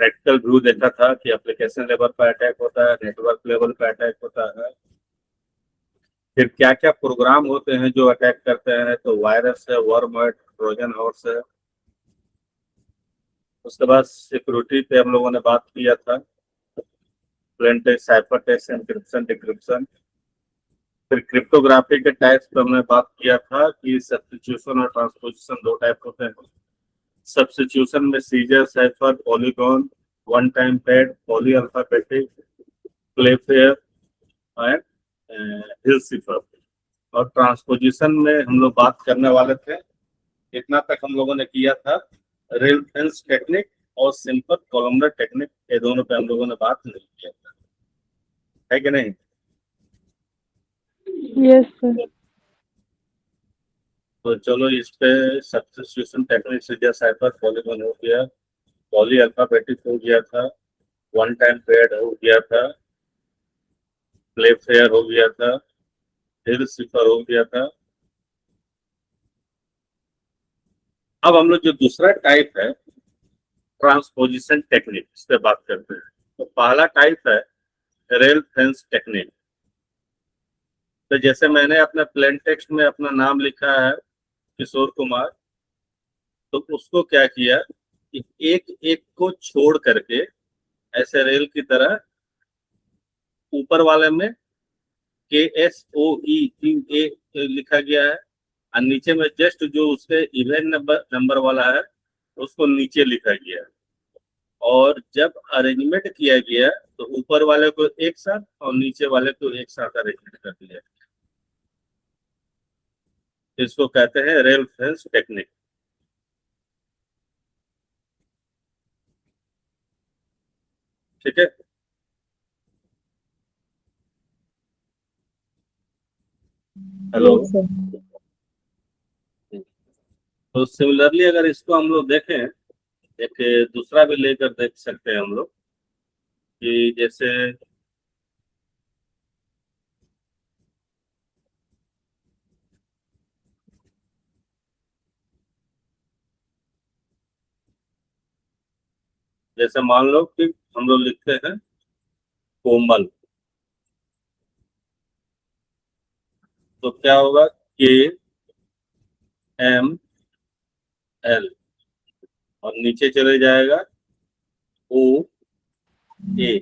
Practical view देखा था कि एप्लीकेशन लेवल पर अटैक होता है, नेटवर्क लेवल पर अटैक होता है, फिर क्या क्या प्रोग्राम होते हैं जो अटैक करते हैं, तो वायरस है, वर्म है, ट्रोजन हॉर्स है। उसके बाद सिक्योरिटी पे हम लोगों ने बात किया था, plane text, cipher text, encryption, decryption. फिर क्रिप्टोग्राफी के टाइप्स पे हमने बात किया था कि सब्स्टिट्यूशन और ट्रांसपोजिशन दो टाइप होते हैं। सब्स्टिट्यूशन में Caesar, cipher, polygon, one time pad, polyalphabetic, Playfair and Hill cipher. और ट्रांसपोजिशन में हम लोग बात करने वाले थे, इतना तक हम लोगों ने किया था, रेफरेंस टेक्निक और सिंपल कॉलमनर टेक्निक, ये दोनों पे हम लोगों ने बात नहीं किया था, है कि नहीं? Yes sir. तो चलो इस पे substitution technique, Caesar, cipher, polygon हो गया, पॉली अल्फाबेटिक हो गया था, वन टाइम पैड हो गया था, क्लेफेयर हो गया था, हिल सिफर हो गया था। अब हम लोग जो दूसरा टाइप है ट्रांसपोजिशन टेक्निक, इस पे बात करते हैं। तो पहला टाइप है रेफरेंस टेक्निक। तो जैसे मैंने अपने प्लेन टेक्स्ट में अपना नाम लिखा है किशोर कुमार, तो उसको क्या किया कि एक एक को छोड़ करके ऐसे रेल की तरह ऊपर वाले में KSOE लिखा गया है, और नीचे में जस्ट जो उसके इवेंट नंबर वाला है उसको नीचे लिखा गया है। और जब अरेंजमेंट किया गया तो ऊपर वाले को एक साथ और नीचे वाले को एक साथ अरेंजमेंट कर दिया। इसको कहते हैं रेफरेंस टेक्निक। ठीक है। हेलो। Yes sir. तो सिमिलरली अगर इसको हम लोग देखें, एक दूसरा भी लेकर देख सकते हैं हम लोग कि जैसे जैसे मान लो कि हम लोग लिखते हैं कोमल, तो क्या होगा, KML, और नीचे चले जाएगा OA।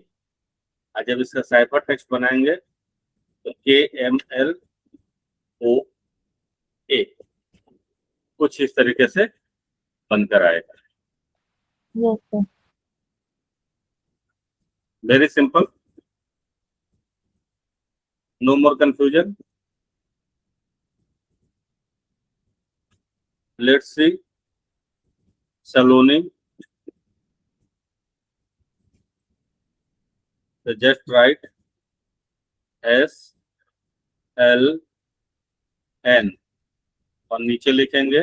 और जब इसका साइफर टेक्स्ट बनाएंगे तो KMLOA, कुछ इस तरीके से बनकर आएगा। Yes sir. Very simple, no more confusion. Let's see Saloni. तो जस्ट राइट SLN और नीचे लिखेंगे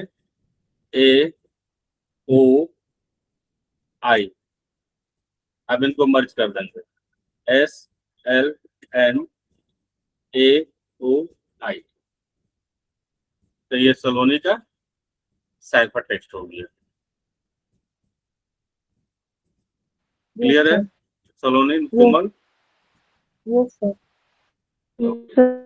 AOI। अब इनको मर्ज कर देंगे, SLNAOI। तो ये सलोनी का साइफर टेक्स्ट हो गया। क्लियर है? Sir. Saloni yes. Komal. Yes sir. Okay.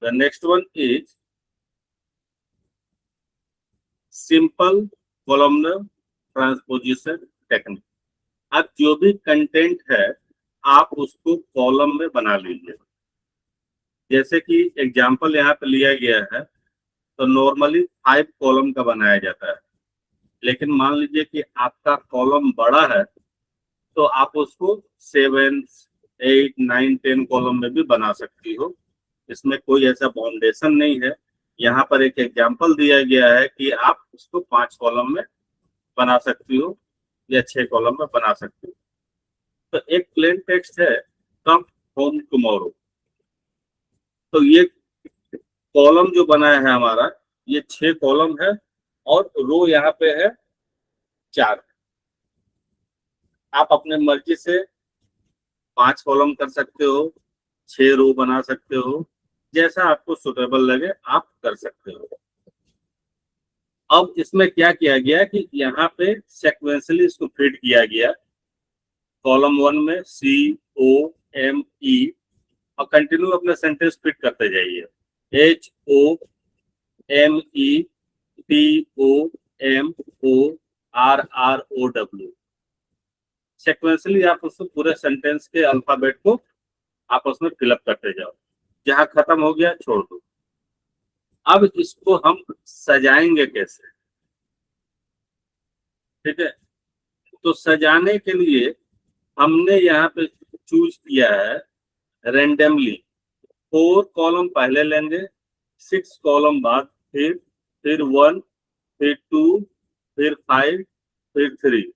The next one is simple columnar transposition technique। अब जो भी कंटेंट है आप उसको कॉलम में बना लीजिए। जैसे कि एग्जांपल यहाँ पे लिया गया है, तो नॉर्मली 5 कॉलम का बनाया जाता है, लेकिन मान लीजिए कि आपका कॉलम बड़ा है तो आप उसको 7, 8, 9, 10 कॉलम में भी बना सकती हो। इसमें कोई ऐसा बाउंडेशन नहीं है। यहाँ पर एक एग्जांपल दिया गया है कि आप उसको 5 कॉलम में बना सकती हो या 6 कॉलम में बना सकती हो। तो एक प्लेन टेक्स्ट है, कम होम टुमारो। तो ये कॉलम जो बनाया है हमारा, ये 6 कॉलम है और रो यहाँ पे है 4। आप अपने मर्जी से 5 कॉलम कर सकते हो, 6 रो बना सकते हो, जैसा आपको सुटेबल लगे आप कर सकते हो। अब इसमें क्या किया गया कि यहाँ पे सेक्वेंसली इसको फिट किया गया। कॉलम 1 में COME और कंटिन्यू अपना सेंटेंस फिट करते जाइए। HOMETOMORROW। सेक्वेंसली आप उसको पूरे सेंटेंस के अल्फाबेट को आप उसमें फिलअप करते जाओ, जहां खत्म हो गया छोड़ दो। अब इसको हम सजाएंगे कैसे, ठीक है? तो सजाने के लिए हमने यहाँ पे चूज किया है रेंडमली। 4 कॉलम पहले लेंगे, 6 कॉलम बाद, फिर 1, फिर 2, फिर 5, फिर 3।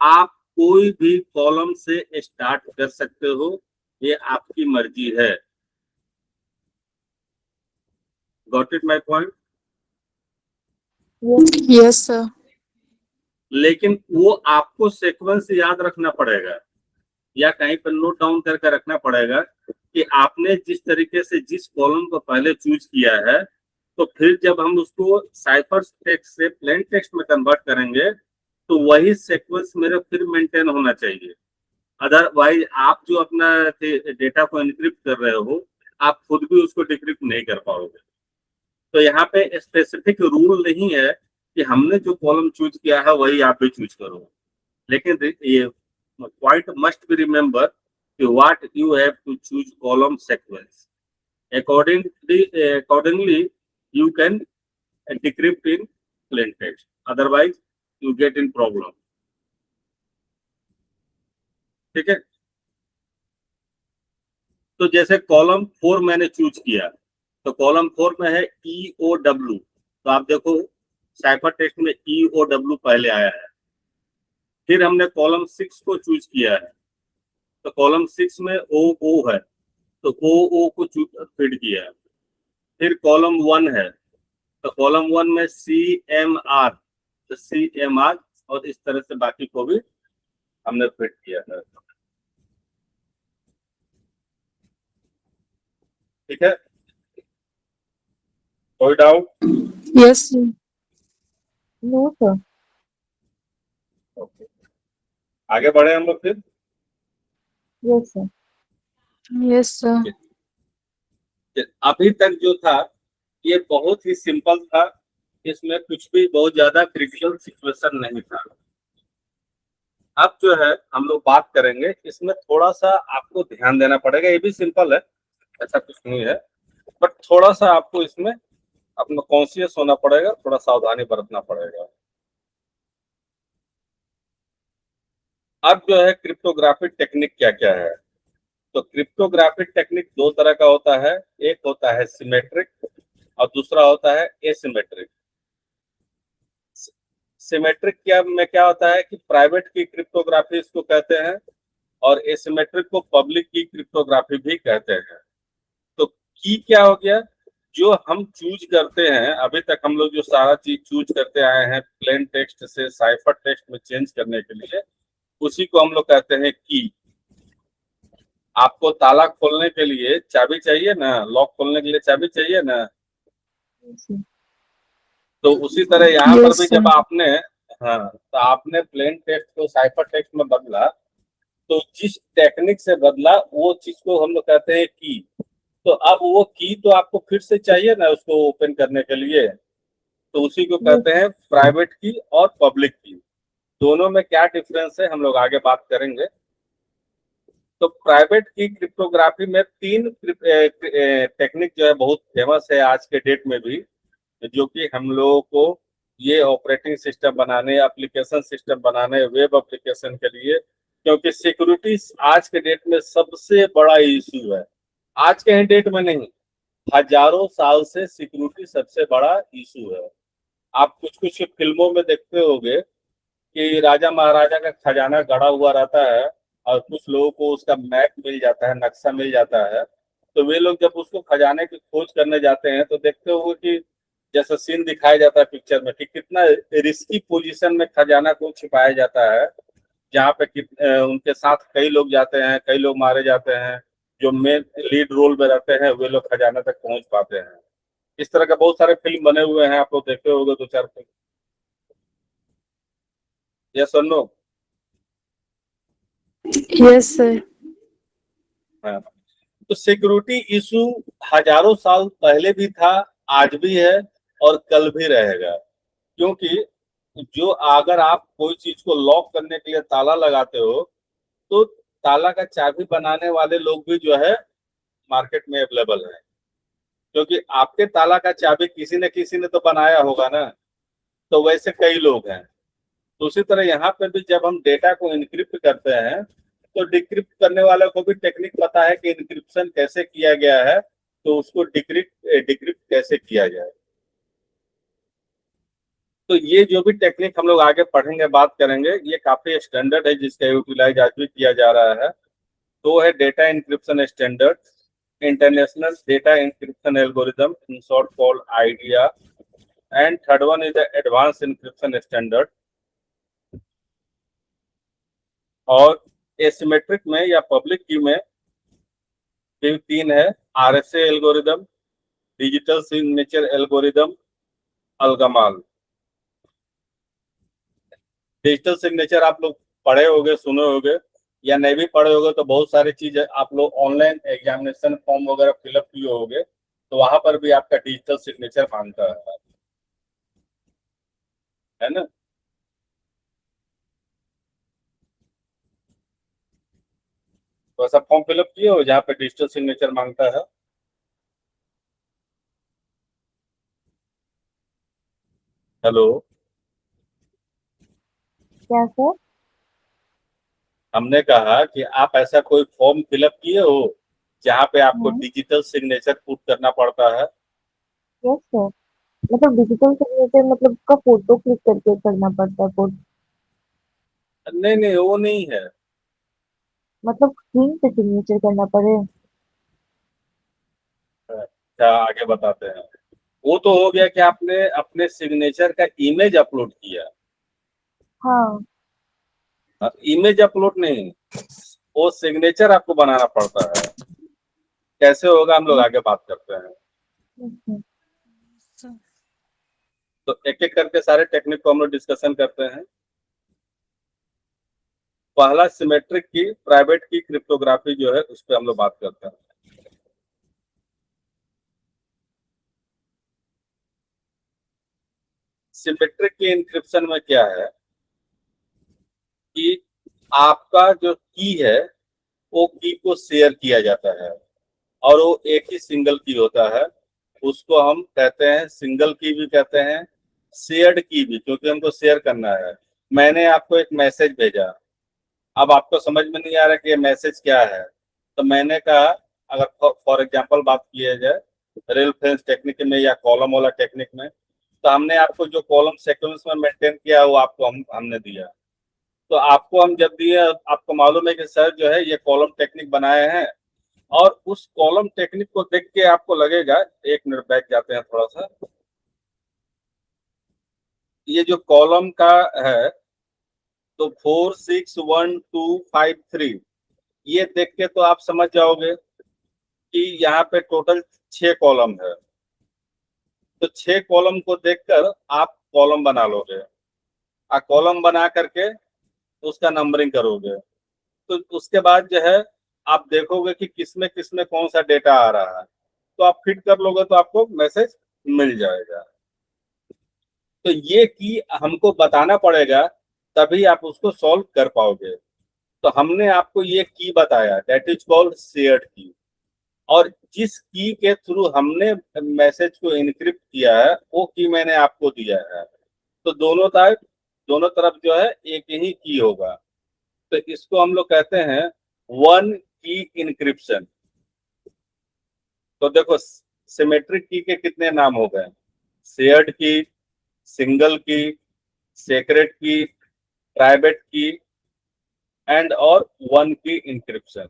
आप कोई भी कॉलम से स्टार्ट कर सकते हो, ये आपकी मर्जी है। Got it my point? Yes, sir. लेकिन वो आपको सीक्वेंस याद रखना पड़ेगा, या कहीं पर नोट डाउन करके रखना पड़ेगा कि आपने जिस तरीके से जिस कॉलम को पहले चूज किया है, तो फिर जब हम उसको साइफर टेक्स्ट से प्लेन टेक्स्ट में कन्वर्ट करेंगे तो वही सीक्वेंस मेरा फिर मेंटेन होना चाहिए। अदरवाइज आप जो अपना डेटा को एनक्रिप्ट कर रहे हो, आप खुद भी उसको डिक्रिप्ट नहीं कर पाओगे। तो यहाँ पे स्पेसिफिक रूल नहीं है कि हमने जो कॉलम चूज किया है वही आप भी चूज करो, लेकिन ये पॉइंट मस्ट बी रिमेंबर कि what you have to choose column sequence accordingly you can decrypt in plain text, otherwise you get in problem। ठीक है? तो जैसे कॉलम 4 मैंने चूज किया, तो कॉलम 4 में है EOW, तो आप देखो साइफर टेक्स्ट में EOW पहले आया है। फिर हमने कॉलम 6 को चूज किया है, तो कॉलम 6 में OO है, तो OO को फिट किया है। फिर कॉलम 1 है, तो कॉलम 1 में CMR, तो CMR, और इस तरह से बाकी को भी हमने फिट किया है। ठीक है? कोई doubt? Yes, sir. No, sir. Okay, आगे बढ़े हम लोग फिर। Yes, sir. Yes, sir. अभी तक जो था ये बहुत ही सिंपल था, इसमें कुछ भी बहुत ज्यादा क्रिटिकल सिचुएशन नहीं था। अब जो है हम लोग बात करेंगे, इसमें थोड़ा सा आपको ध्यान देना पड़ेगा। ये भी सिंपल है, ऐसा कुछ नहीं है, बट थोड़ा सा आपको इसमें अपना कॉन्शियस होना पड़ेगा, थोड़ा सावधानी बरतना पड़ेगा। अब जो है क्रिप्टोग्राफिक टेक्निक क्या क्या है, तो क्रिप्टोग्राफिक टेक्निक 2 तरह का होता है। एक होता है सिमेट्रिक और दूसरा होता है एसिमेट्रिक। सिमेट्रिक क्या होता है कि प्राइवेट की क्रिप्टोग्राफी इसको कहते हैं, और एसिमेट्रिक को पब्लिक की क्रिप्टोग्राफी भी कहते हैं। तो की क्या हो गया, जो हम चूज करते हैं, अभी तक हम लोग जो सारा चीज चूज करते आए हैं प्लेन टेक्स्ट से साइफर टेक्स्ट में चेंज करने के लिए, उसी को हम लोग कहते हैं की। आपको ताला खोलने के लिए चाबी चाहिए ना, लॉक खोलने के लिए चाबी चाहिए ना, Yes, sir. तो उसी तरह यहाँ पर Yes, भी sir. जब आपने, हाँ, तो आपने प्लेन टेक्स्ट को साइफर टेक्स्ट में बदला, तो जिस टेक्निक से बदला वो चीज को हम लोग कहते हैं की। तो अब वो की तो आपको फिर से चाहिए ना उसको ओपन करने के लिए, तो उसी को Yes, कहते हैं प्राइवेट की और पब्लिक की। दोनों में क्या डिफरेंस है हम लोग आगे बात करेंगे। तो प्राइवेट की क्रिप्टोग्राफी में 3 टेक्निक जो है बहुत फेमस है आज के डेट में भी, जो कि हम लोगों को ये ऑपरेटिंग सिस्टम बनाने, एप्लीकेशन सिस्टम बनाने, वेब एप्लीकेशन के लिए, क्योंकि सिक्योरिटी आज के डेट में सबसे बड़ा इशू है। आज के डेट में नहीं, हजारों साल से सिक्योरिटी सबसे बड़ा इशू है। आप कुछ कुछ फिल्मों में देखते होंगे कि राजा महाराजा का खजाना गड़ा हुआ रहता है, और कुछ लोगों को उसका मैप मिल जाता है, नक्शा मिल जाता है, तो वे लोग जब उसको खजाने की खोज करने जाते हैं तो देखते होंगे कि जैसा सीन दिखाया जाता है पिक्चर में कि कितना रिस्की पोजीशन में खजाना को छिपाया जाता है, जहाँ पे उनके साथ कई लोग जाते हैं, कई लोग मारे जाते हैं, जो मेन लीड रोल में रहते हैं वे लोग खजाना तक पहुंच पाते हैं। इस तरह का बहुत सारे फिल्म बने हुए हैं, आप लोग देखे होंगे 2-4 फिल्म। यस और नो? Yes, sir. हाँ। तो सिक्योरिटी इशू हजारों साल पहले भी था, आज भी है और कल भी रहेगा। क्योंकि जो अगर आप कोई चीज को लॉक करने के लिए ताला लगाते हो, तो ताला का चाबी बनाने वाले लोग भी जो है मार्केट में अवेलेबल है। क्योंकि आपके ताला का चाबी किसी न किसी ने तो बनाया होगा ना, तो वैसे कई लोग हैं। तो उसी तरह यहाँ पे भी जब हम डेटा को इनक्रिप्ट करते हैं, तो डिक्रिप्ट करने वाले को भी टेक्निक पता है कि इनक्रिप्शन कैसे किया गया है, तो उसको डिक्रिप्ट डिक्रिप्ट कैसे किया जाए। तो ये जो भी टेक्निक हम लोग आगे पढ़ेंगे, बात करेंगे, ये काफी स्टैंडर्ड है जिसका यूटिलाइज आज भी किया जा रहा है। तो है data encryption standard, international data encryption algorithm, in short called IDEA, and third one is the advance encryption standard. और एसिमेट्रिक में या पब्लिक की में भी 3 है, RSA algorithm, digital signature algorithm, ElGamal. Digital signature आप लोग पढ़े होंगे, सुने होंगे, या नहीं भी पढ़े होंगे तो बहुत सारी चीजें आप लोग ऑनलाइन एग्जामिनेशन फॉर्म वगैरह फिलअप किए होंगे, तो वहां पर भी आपका डिजिटल सिग्नेचर मांगता है ना? तो ऐसा फॉर्म फिलअप किए हो जहाँ पे डिजिटल सिग्नेचर मांगता है? हेलो? क्या सर? हमने कहा कि आप ऐसा कोई फॉर्म फिलअप किए हो जहाँ पे आपको हाँ, डिजिटल सिग्नेचर पुट करना पड़ता है? Yes sir. मतलब डिजिटल सिग्नेचर मतलब का फोटो क्लिक करके करना पड़ता है कोड। नहीं नहीं, वो नहीं है। मतलब स्क्रीन पे सिग्नेचर करना पड़े। अच्छा, आगे बताते हैं। वो तो हो गया कि आपने अपने सिग्नेचर का इमेज अपलोड किया। हाँ। इमेज अपलोड नहीं, वो सिग्नेचर आपको बनाना पड़ता है। कैसे होगा हम लोग आगे बात करते हैं। अच्छा। तो एक एक करके सारे टेक्निक को हम लोग डिस्कशन करते हैं। पहला सिमेट्रिक की, प्राइवेट की क्रिप्टोग्राफी जो है उस पर हम लोग बात करते हैं। सिमेट्रिक की इंक्रिप्शन में क्या है कि आपका जो की है, वो की को शेयर किया जाता है, और वो एक ही सिंगल की होता है। उसको हम कहते हैं, सिंगल की भी कहते हैं, शेयर्ड की भी, क्योंकि हमको शेयर करना है। मैंने आपको एक मैसेज भेजा, अब आपको समझ में नहीं आ रहा कि ये मैसेज क्या है, तो मैंने कहा, अगर फॉर एग्जांपल बात किया जाए रेफरेंस टेक्निक में या कॉलम वाला टेक्निक में, तो हमने आपको जो कॉलम सीक्वेंस में मेंटेन किया वो आपको हमने दिया। तो आपको हम जब दिए, आपको मालूम है कि सर जो है ये कॉलम टेक्निक बनाए हैं, और उस कॉलम टेक्निक को देख के आपको लगेगा, 1 मिनट बैठ जाते हैं थोड़ा सा, ये जो कॉलम का है, तो 4 6 1 2 5 3, ये देख के तो आप समझ जाओगे कि यहाँ पे टोटल 6 कॉलम है। तो 6 कॉलम को देखकर आप कॉलम बना लोगे, और कॉलम बना करके उसका नंबरिंग करोगे। तो उसके बाद जो है आप देखोगे कि किसमें कौन सा डेटा आ रहा है, तो आप फिट कर लोगे तो आपको मैसेज मिल जाएगा। तो ये की हमको बताना पड़ेगा, तभी आप उसको सॉल्व कर पाओगे। तो हमने आपको ये की बताया, दैट इज कॉल्ड शेयर्ड की। और जिस की के थ्रू हमने मैसेज को इनक्रिप्ट किया है, वो की मैंने आपको दिया है। तो दोनों तरफ जो है एक ही की होगा। तो इसको हम लोग कहते हैं वन की इनक्रिप्शन। तो देखो, सिमेट्रिक की के कितने नाम हो गए? शेयर्ड की, सिंगल की, सेक्रेट की, प्राइवेट की, एंड और वन की इंक्रिप्शन।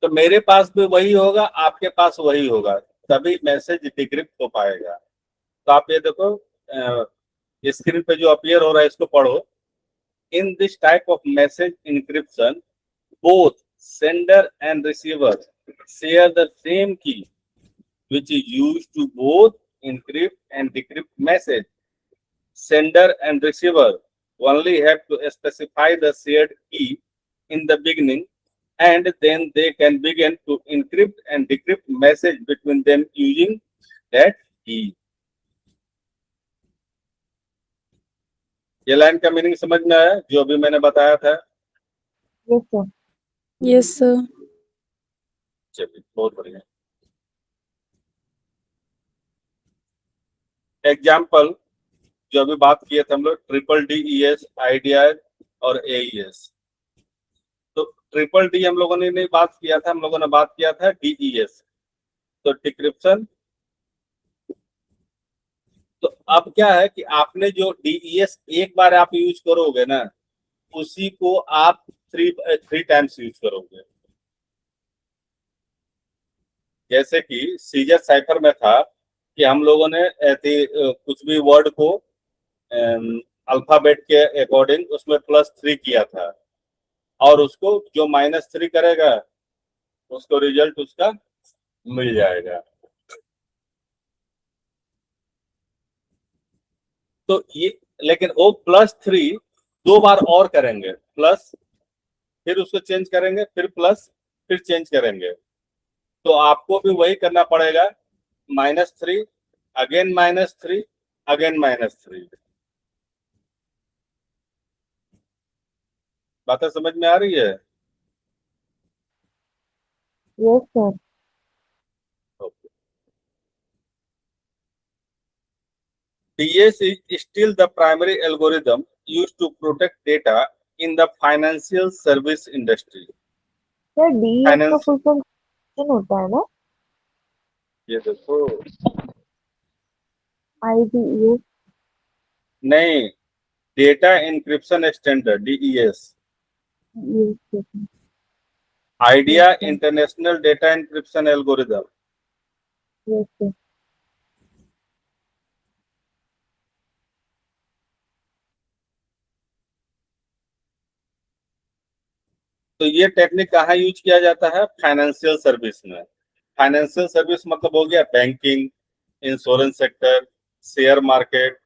तो मेरे पास भी वही होगा, आपके पास वही होगा, तभी मैसेज डिक्रिप्ट हो पाएगा। तो आप ये देखो, स्क्रीन पे जो अपीयर हो रहा है इसको पढ़ो। In this type of message encryption, both sender and receiver share the same key which is used to both encrypt and decrypt message. Sender and receiver only have to specify the shared key in the beginning, and then they can begin to encrypt and decrypt message between them using that key. ये line का meaning समझ में आया जो अभी मैंने बताया था? Yes sir. Yes sir. चलिए, बहुत बढ़िया। एग्जाम्पल जो अभी बात किए थे हम लोग, ट्रिपल DES, IDR और AES। तो ट्रिपल डी हम लोगों ने नहीं बात किया था, हम लोगों ने बात किया था DES, तो डिक्रिप्शन। तो अब क्या है कि आपने जो DES एक बार आप यूज करोगे ना, उसी को आप थ्री टाइम्स यूज करोगे। जैसे कि सीजर साइफर में था कि हम लोगों ने कुछ भी वर्ड को अल्फाबेट के अकॉर्डिंग उसमें +3 किया था, और उसको जो -3 करेगा उसको रिजल्ट उसका मिल जाएगा। तो ये, लेकिन वो +3 2 बार और करेंगे, प्लस फिर उसको चेंज करेंगे, फिर प्लस, फिर चेंज करेंगे। तो आपको भी वही करना पड़ेगा, -3 अगेन -3 अगेन -3। बातें समझ में आ रही है? Yes sir. DES is still the primary algorithm used to protect data in the financial service industry. Sir DES का Finance, फुल फॉर्म होता है ना? ये देखो, IDES। नहीं, data encryption standard DES। Yes IDEA international data encryption algorithm. Sir. तो ये technique कहाँ यूज किया जाता है? फाइनेंशियल सर्विस में। फाइनेंशियल सर्विस मतलब हो गया banking, insurance sector, share market,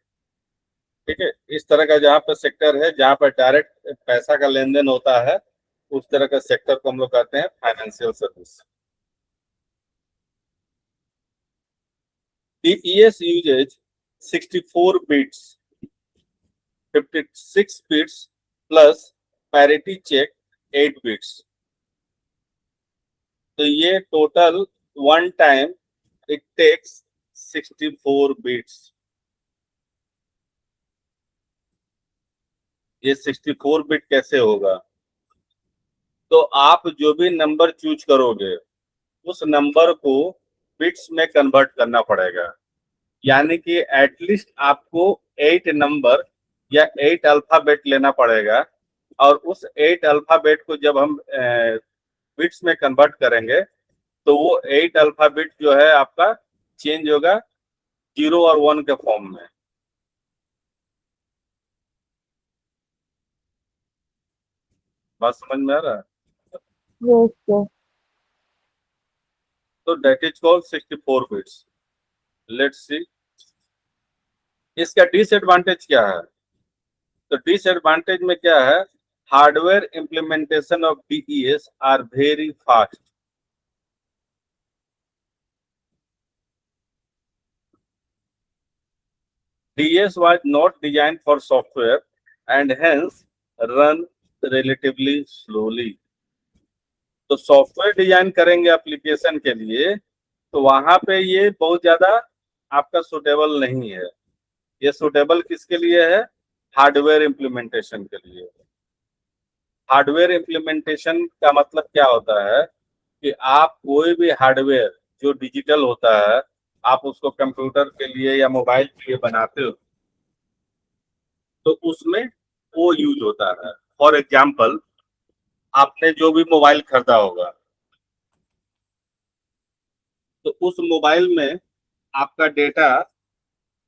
ठीक है। इस तरह का जहाँ पर सेक्टर है, जहाँ पर डायरेक्ट पैसा का लेन देन होता है, उस तरह का सेक्टर को हम लोग कहते हैं financial service. DES uses 64 bits, 56 bits plus parity check 8 bits। तो ये total one time it takes 64 bits. ये 64 बिट कैसे होगा? तो आप जो भी नंबर चूज करोगे उस नंबर को बिट्स में कन्वर्ट करना पड़ेगा। यानी कि एटलीस्ट आपको 8 नंबर या 8 अल्फाबेट लेना पड़ेगा, और उस 8 अल्फाबेट को जब हम बिट्स में कन्वर्ट करेंगे तो वो 8 अल्फाबेट जो है आपका चेंज होगा 0 और 1 के फॉर्म में। बात समझ में आ रहा है? Yes sir. तो that is called 64 bits. Let's see इसका डिसएडवांटेज क्या है। तो डिसएडवांटेज में क्या है? Hardware implementation of DES are very fast. DES was not designed for software and hence run relatively slowly। तो सॉफ्टवेयर डिजाइन करेंगे एप्लीकेशन के लिए, तो वहां पे ये बहुत ज्यादा आपका सुटेबल नहीं है। ये सुटेबल किसके लिए है? हार्डवेयर इम्प्लीमेंटेशन के लिए। हार्डवेयर इम्प्लीमेंटेशन का मतलब क्या होता है कि आप कोई भी हार्डवेयर जो डिजिटल होता है, आप उसको कंप्यूटर के लिए या मोबाइल के लिए बनाते हो, तो उसमें वो यूज होता है। फॉर एग्जाम्पल, आपने जो भी मोबाइल खरीदा होगा, तो उस मोबाइल में आपका डेटा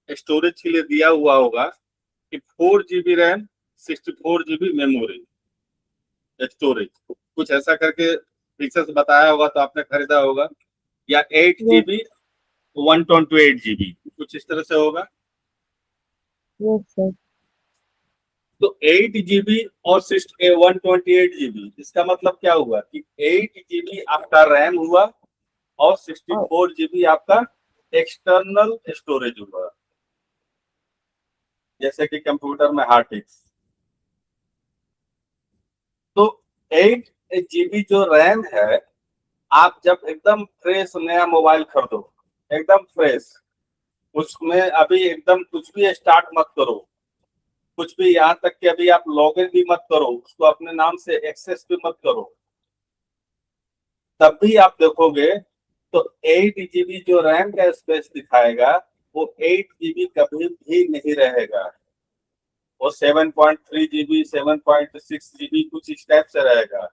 स्टोरेज के लिए दिया हुआ होगा कि 4 GB RAM, 64 GB memory storage, कुछ ऐसा करके ठीक से बताया होगा तो आपने खरीदा होगा, या 8 यस जीबी 128 GB, कुछ इस तरह से होगा। Yes sir. तो 8 GB और 128 GB, इसका मतलब क्या हुआ कि 8 GB आपका रैम हुआ और सिक्सटी और फोर जीबी आपका एक्सटर्नल स्टोरेज हुआ, जैसे कि कंप्यूटर में हार्ड डिस्क। तो 8 GB जो रैम है, आप जब एकदम फ्रेश नया मोबाइल खरीदो, एकदम फ्रेश, उसमें अभी एकदम कुछ भी स्टार्ट मत करो, कुछ भी, यहाँ तक कि अभी आप लॉगिन भी मत करो, उसको अपने नाम से एक्सेस भी मत करो, तब भी आप देखोगे तो 8 GB जो रैम का स्पेस दिखाएगा, वो 8 GB कभी भी नहीं रहेगा। वो 7.3 GB, 7.6 GB कुछ इस टाइप से रहेगा।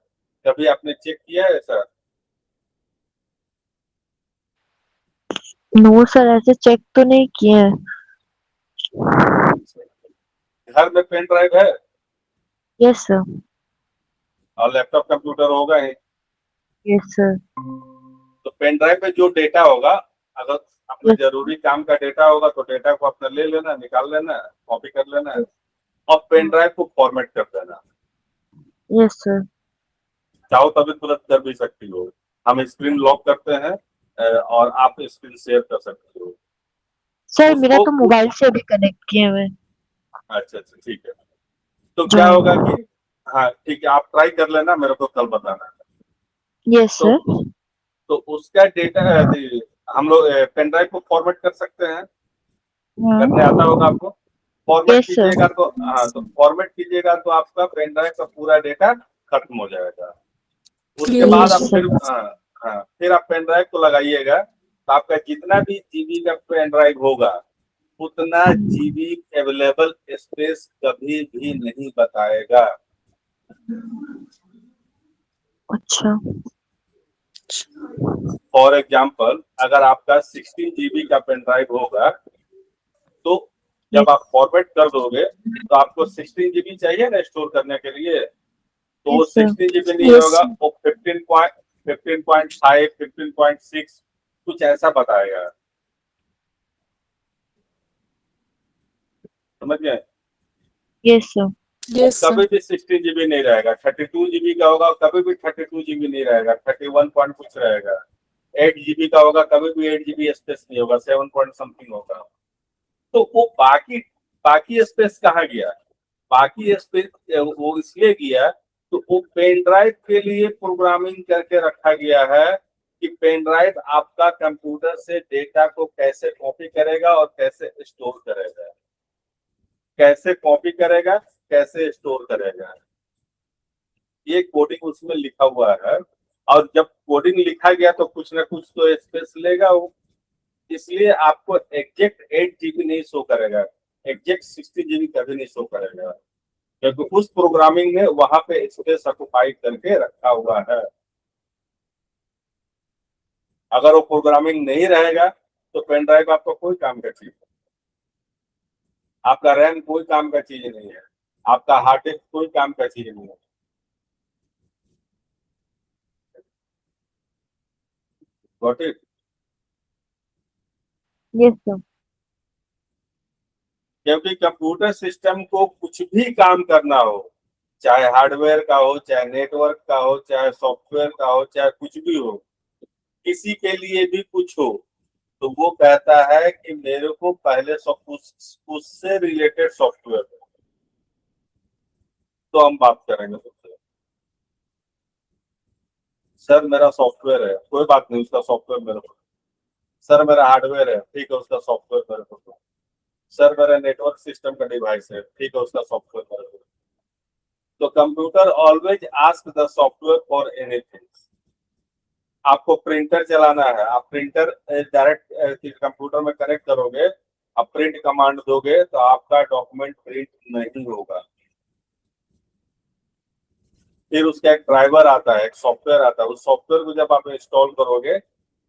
कभी आपने चेक किया है सर? नो सर, ऐसे चेक तो नहीं किए हैं। घर में पेन ड्राइव है यस सर। और लैपटॉप कंप्यूटर होगा ही। Yes sir. तो पेन ड्राइव में जो डेटा होगा, अगर अपने यस जरूरी काम का डेटा होगा तो डेटा को अपने ले लेना, निकाल लेना, कॉपी कर लेना और पेन ड्राइव को फॉर्मेट कर देना। Yes sir. चाहो तभी तुरंत कर भी सकती हो। हम स्क्रीन लॉक करते हैं और आप स्क्रीन शेयर कर सकते हो सर मेरा उसको। तो मोबाइल से भी कनेक्ट किए हुए। अच्छा अच्छा, ठीक है। तो क्या होगा हाँ। कि, हाँ ठीक है, आप ट्राई कर लेना, मेरे को कल बताना। यस तो सर। तो उसका डेटा हम लोग पेन ड्राइव को फॉर्मेट कर सकते हैं, करने आता हाँ। होगा आपको। Format yes sir. कीजिएगा तो, हाँ, तो फॉर्मेट कीजिएगा तो आपका पेन ड्राइव का पूरा डेटा खत्म हो जाएगा। उसके बाद यस आप फिर, सर। हाँ, हाँ, फिर आप पेन ड्राइव को लगाइएगा, तो आपका जितना भी जीबी का पेन ड्राइव होगा, उतना जीबी अवेलेबल स्पेस कभी भी नहीं बताएगा। अच्छा। फॉर एग्जाम्पल, अगर आपका 16 GB का पेन ड्राइव होगा, तो जब यस आप फॉर्मेट कर दोगे तो आपको 16 GB चाहिए ना स्टोर करने के लिए, तो वो यस सर। 16 GB नहीं होगा, वो 15.5, 15.6 कुछ ऐसा बताएगा। समझ गए? Yes sir. वो यस सर। कभी भी 16 GB नहीं रहेगा। 32 GB का होगा, कभी भी 32 GB नहीं रहेगा, 31 पॉइंट कुछ रहेगा। 8 GB का होगा, कभी भी 8 GB स्पेस नहीं होगा, 7 पॉइंट समथिंग होगा। तो वो बाकी बाकी स्पेस कहाँ गया? बाकी स्पेस वो इसलिए गया, तो वो पेन ड्राइव के लिए प्रोग्रामिंग करके रखा गया है कि पेन ड्राइव आपका कंप्यूटर से डेटा को कैसे कॉपी करेगा और कैसे स्टोर करेगा, कैसे कॉपी करेगा, कैसे स्टोर करेगा, ये कोडिंग उसमें लिखा हुआ है। और जब कोडिंग लिखा गया तो कुछ ना कुछ तो स्पेस लेगा वो, इसलिए आपको एग्जैक्ट 8 GB नहीं शो करेगा, एग्जैक्ट 60 GB कभी नहीं शो करेगा, क्योंकि उस प्रोग्रामिंग में वहां पे स्पेस ऑक्युपाई करके रखा हुआ है। अगर वो प्रोग्रामिंग नहीं रहेगा तो पेन ड्राइव आपका कोई काम का चीज नहीं, आपका रैम कोई काम का चीज नहीं है, आपका हार्ड डिस्क कोई काम का चीज नहीं है। Got it? Yes sir. क्योंकि कंप्यूटर सिस्टम को कुछ भी काम करना हो, चाहे हार्डवेयर का हो, चाहे नेटवर्क का हो, चाहे सॉफ्टवेयर का हो, चाहे कुछ भी हो, किसी के लिए भी कुछ हो, तो वो कहता है कि मेरे को पहले उससे रिलेटेड सॉफ्टवेयर हो, तो हम बात करेंगे उससे। सर मेरा सॉफ्टवेयर है, कोई बात नहीं, उसका सॉफ्टवेयर मेरे को। सर मेरा हार्डवेयर है, ठीक है, उसका सॉफ्टवेयर मेरे को। सर मेरा नेटवर्क सिस्टम का डिवाइस है, ठीक है, उसका सॉफ्टवेयर मेरे को। तो computer always ask the software for anything. आपको प्रिंटर चलाना है, आप प्रिंटर डायरेक्ट कंप्यूटर में कनेक्ट करोगे, आप प्रिंट कमांड दोगे तो आपका डॉक्यूमेंट प्रिंट नहीं होगा। फिर उसका एक ड्राइवर आता है, एक सॉफ्टवेयर आता है, उस सॉफ्टवेयर को जब आप इंस्टॉल करोगे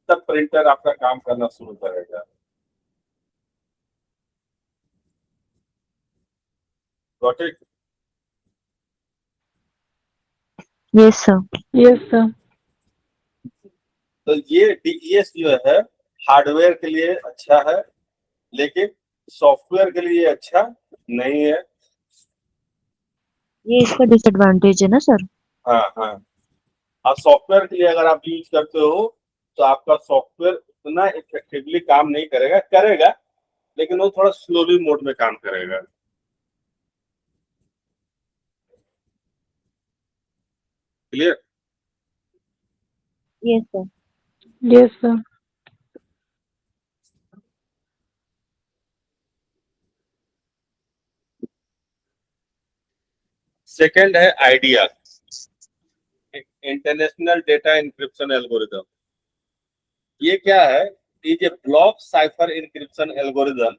तब प्रिंटर आपका काम करना शुरू करेगा। Got it? Yes sir. Yes sir. तो ये डीईएस जो है हार्डवेयर के लिए अच्छा है, लेकिन सॉफ्टवेयर के लिए अच्छा नहीं है। ये इसका डिसएडवांटेज है ना सर। हाँ हाँ। अब सॉफ्टवेयर के लिए अगर आप यूज करते हो तो आपका सॉफ्टवेयर उतना इफेक्टिवली काम नहीं करेगा, करेगा लेकिन वो थोड़ा स्लोली मोड में काम करेगा। Clear? Yes sir. Yes sir. Second है IDEA, international data encryption algorithm. ये क्या है? Is a block cipher encryption algorithm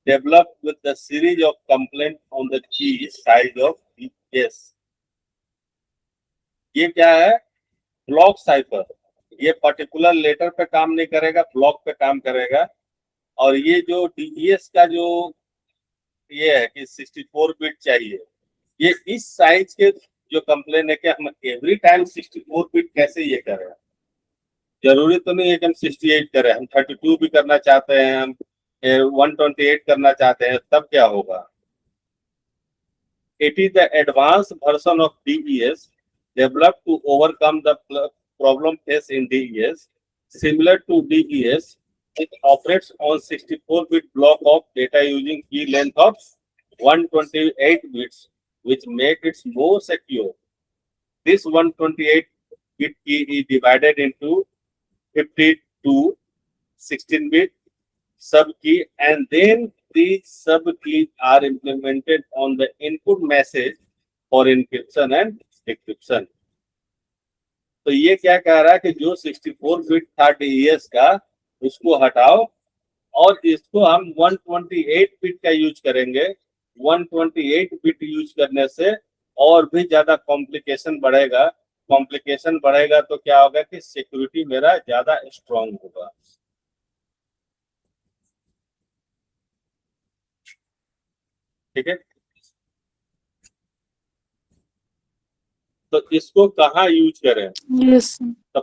developed with the series of complaint on the key size of yes। ये क्या है? Block cipher. ये particular letter पे काम नहीं करेगा, ब्लॉक पे काम करेगा। और ये जो डीईएस का जो ये है कि 64 बिट चाहिए, ये इस साइज के जो कंप्लेन है कि हम एवरी टाइम 64 बिट कैसे ये करें। जरूरी तो नहीं है कि हम 68 करें, हम 32 भी करना चाहते हैं, हम 128 करना चाहते हैं, तब क्या होगा? It is the advanced version of DES developed to overcome the problem faced in DES. Similar to DES, it operates on 64-bit block of data using key length of 128 bits, which make it more secure. This 128-bit key is divided into 52 16-bit sub key, and then these sub keys are implemented on the input message for encryption and decryption। तो ये क्या कह रहा है कि जो 64 bit था DES का, उसको हटाओ और इसको हम 128 बिट का यूज करेंगे। 128 बिट यूज करने से और भी ज्यादा कॉम्प्लिकेशन बढ़ेगा। कॉम्प्लिकेशन बढ़ेगा तो क्या होगा कि सिक्योरिटी मेरा ज्यादा स्ट्रांग होगा। ठीक है? तो इसको कहाँ यूज करें? यस। तो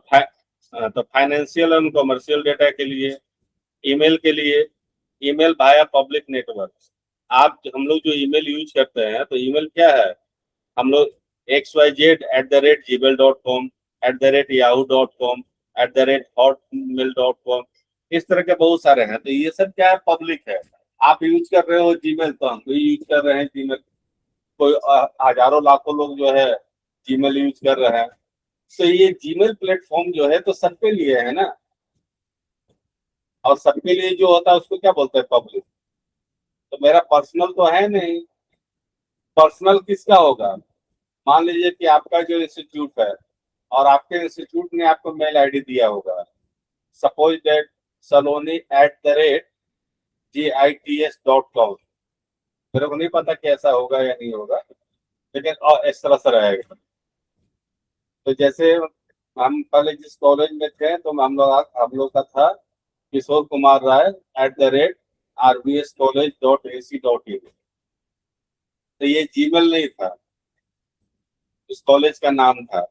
तो फाइनेंशियल एंड कमर्शियल डेटा के लिए, ईमेल के लिए, ईमेल वाया पब्लिक नेटवर्क। आप हम लोग जो ईमेल यूज करते हैं, तो ईमेल क्या है? हम लोग xyz@gmail.com, @yahoo.com, @hotmail.com, इस तरह के बहुत सारे हैं। तो ये सब क्या है? पब्लिक है। आप यूज कर रहे हो जीमेल, तो हम भी यूज कर रहे हैं जीमेल। कोई हजारों लाखों लोग जो है जीमेल यूज कर रहे हैं। तो ये जीमेल प्लेटफॉर्म जो है तो सबके लिए है ना, और सबके लिए जो होता है उसको क्या बोलते हैं? पब्लिक। तो मेरा पर्सनल तो है नहीं। पर्सनल किसका होगा? मान लीजिए कि आपका जो इंस्टीट्यूट है और आपके इंस्टीट्यूट ने आपको मेल आईडी दिया होगा, सपोज दैट saloni@gits.com। मेरे को नहीं पता कैसा होगा या नहीं होगा, लेकिन इस तरह से रहेगा। तो जैसे हम पहले जिस कॉलेज में थे तो हम लोग का था किशोर कुमार राय @rbscollege.ac.in। तो ये जीमेल नहीं था, इस कॉलेज का नाम था।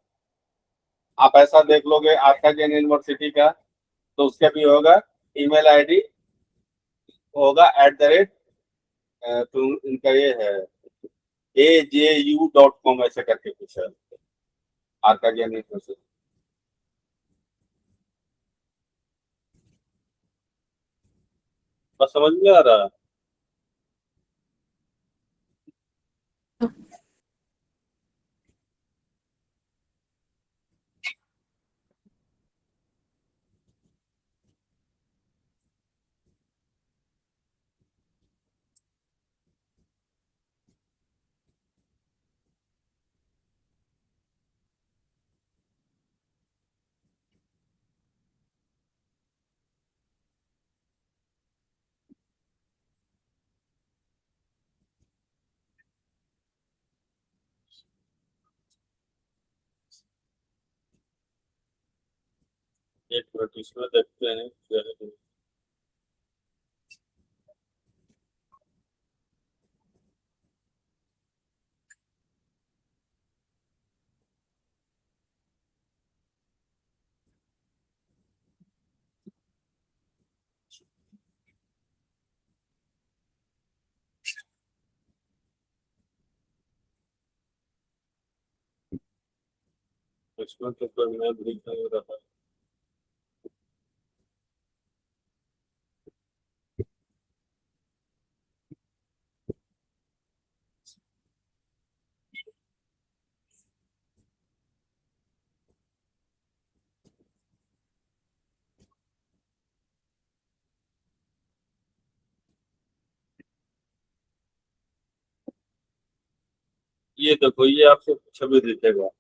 आप ऐसा देख लोगे आस्था जैन यूनिवर्सिटी का, तो उसका भी होगा, ईमेल आईडी होगा @ तो इनका ये है AJU.com, ऐसे करके कुछ है, आस्था जैन यूनिवर्सिटी। बस समझ में आ रहा है? एक मिनट इसमें देखते हैं क्या है। इसमें तो कोई नया ब्रिज नहीं रहा। ये देखो, ये आपको छवि दिखेगा।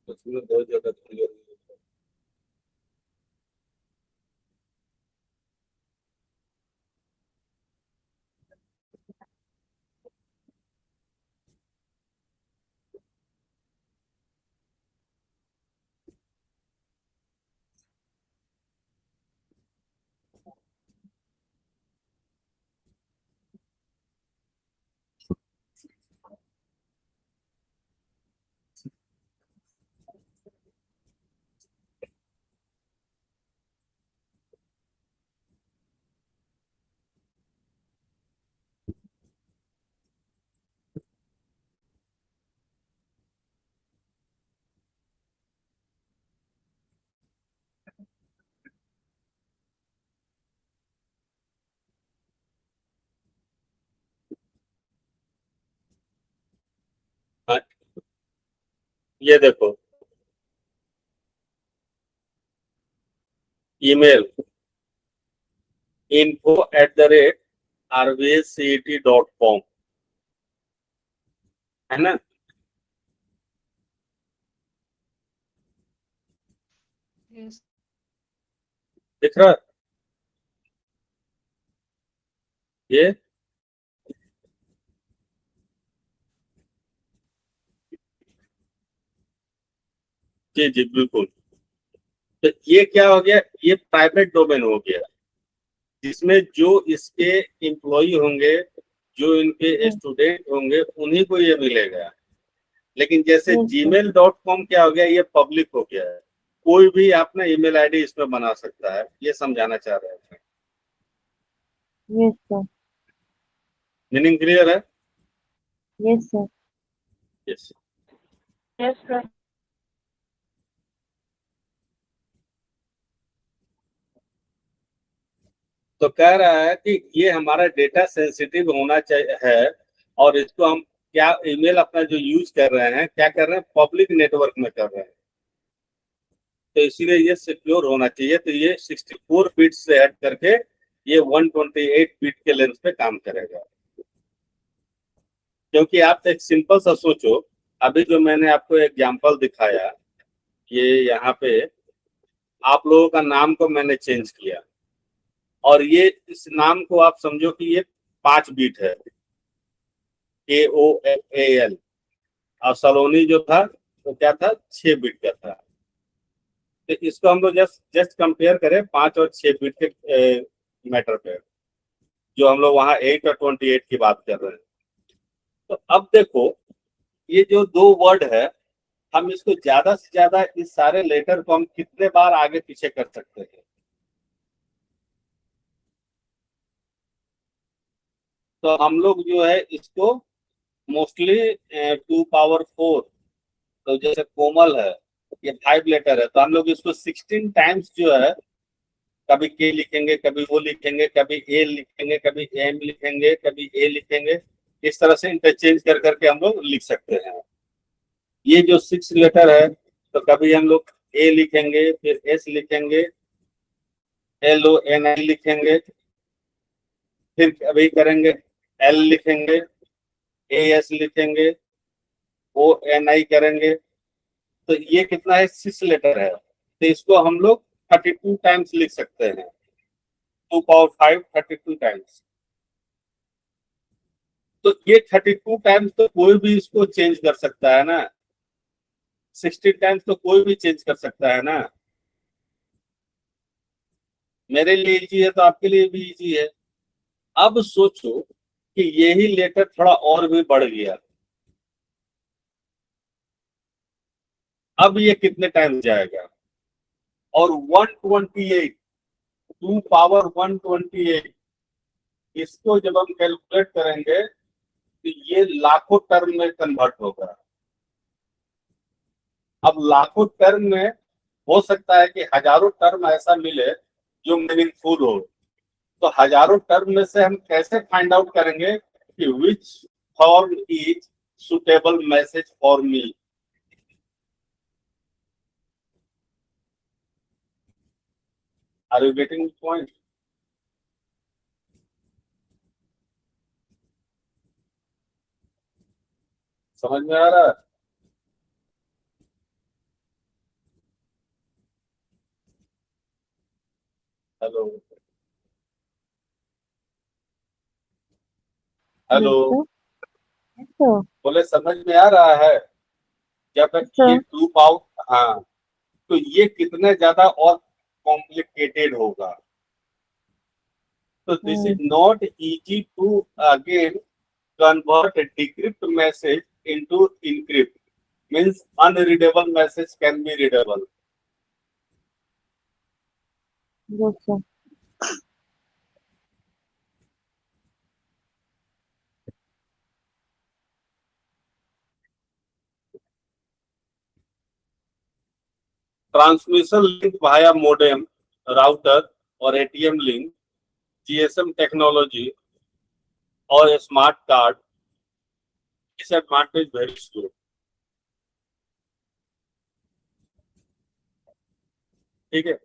इसमें बहुत ज्यादा क्लियर नहीं होता। हाँ, ये देखो, ईमेल info@rvscet.com, है ना? Yes. दिख रहा है ये? जी जी बिल्कुल। तो ये क्या हो गया, ये प्राइवेट डोमेन हो गया, जिसमें जो इसके एम्प्लॉय होंगे, जो इनके हम्म, स्टूडेंट होंगे, उन्हीं को ये मिलेगा। लेकिन जैसे यस सर, gmail.com क्या हो गया, ये पब्लिक हो गया है, कोई भी अपना ईमेल आईडी इसमें बना सकता है, ये समझाना चाह रहे हैं। यस सर, मीनिंग क्लियर है? Yes sir, yes. Yes, sir. तो कह रहा है कि ये हमारा डेटा सेंसिटिव होना चाहिए है, और इसको हम क्या ईमेल अपना जो यूज कर रहे हैं, क्या कर रहे हैं, पब्लिक नेटवर्क में कर रहे हैं, तो इसीलिए ये सिक्योर होना चाहिए। तो ये 64 बिट से हट करके ये 128 बिट के लेंथ पे काम करेगा। क्योंकि आप एक सिंपल सा सोचो, अभी जो मैंने आपको एग्जांपल दिखाया, ये यहाँ पे आप लोगों का नाम को मैंने चेंज किया, और ये इस नाम को आप समझो कि ये 5 बीट है, AOL, और सलोनी जो था वो क्या था, 6 बीट का था। तो इसको हम लोग जस्ट जस्ट कंपेयर करें 5 और 6 बीट के मैटर पे, जो हम लोग वहाँ 8 और 28 की बात कर रहे हैं। तो अब देखो, ये जो दो वर्ड है, हम इसको ज्यादा से ज्यादा इस सारे लेटर को हम कितने बार आगे पीछे कर सकते हैं? तो हम लोग जो है इसको मोस्टली 2 पावर 4, तो जैसे कोमल है, ये 5 लेटर है, तो हम लोग इसको 16 टाइम्स जो है, कभी के लिखेंगे, कभी वो लिखेंगे, कभी ए लिखेंगे, कभी एम लिखेंगे, कभी ए लिखेंगे, इस तरह से इंटरचेंज कर करके हम लोग लिख सकते हैं। ये जो 6 लेटर है, तो कभी हम लोग ए लिखेंगे, फिर एस लिखेंगे, LONI लिखेंगे, फिर कभी करेंगे एल लिखेंगे, AS लिखेंगे, ONI करेंगे। तो ये कितना है, 6 लेटर है, तो इसको हम लोग 32 टाइम्स लिख सकते हैं। 2 पावर 5 32 टाइम्स। तो ये 32 टाइम्स तो कोई भी इसको चेंज कर सकता है ना, 16 टाइम्स तो कोई भी चेंज कर सकता है ना। मेरे लिए इजी है तो आपके लिए भी इजी है। अब सोचो कि यही लेटर थोड़ा और भी बढ़ गया, अब ये कितने टाइम्स जाएगा? और 128, 2 पावर 128, इसको जब हम कैलकुलेट करेंगे तो ये लाखों टर्म में कन्वर्ट होगा। अब लाखों टर्म में हो सकता है कि हजारों टर्म ऐसा मिले जो मीनिंगफुल हो। तो हजारों टर्म में से हम कैसे फाइंड आउट करेंगे कि which form is suitable message for me? Are you getting point? समझ में आ रहा है? Hello hello, Yes, sir. Yes, sir. बोले समझ में आ रहा है? जब Yes, ये sir. 2 पावर, हाँ, तो ये कितने ज्यादा और कॉम्प्लिकेटेड होगा। तो this is Hmm. Not easy to again convert a decrypt message into encrypt, means unreadable message can be readable. Yes, sir. Transmission link via modem, router और ATM link, GSM technology और smart card, disadvantage very slow। ठीक है,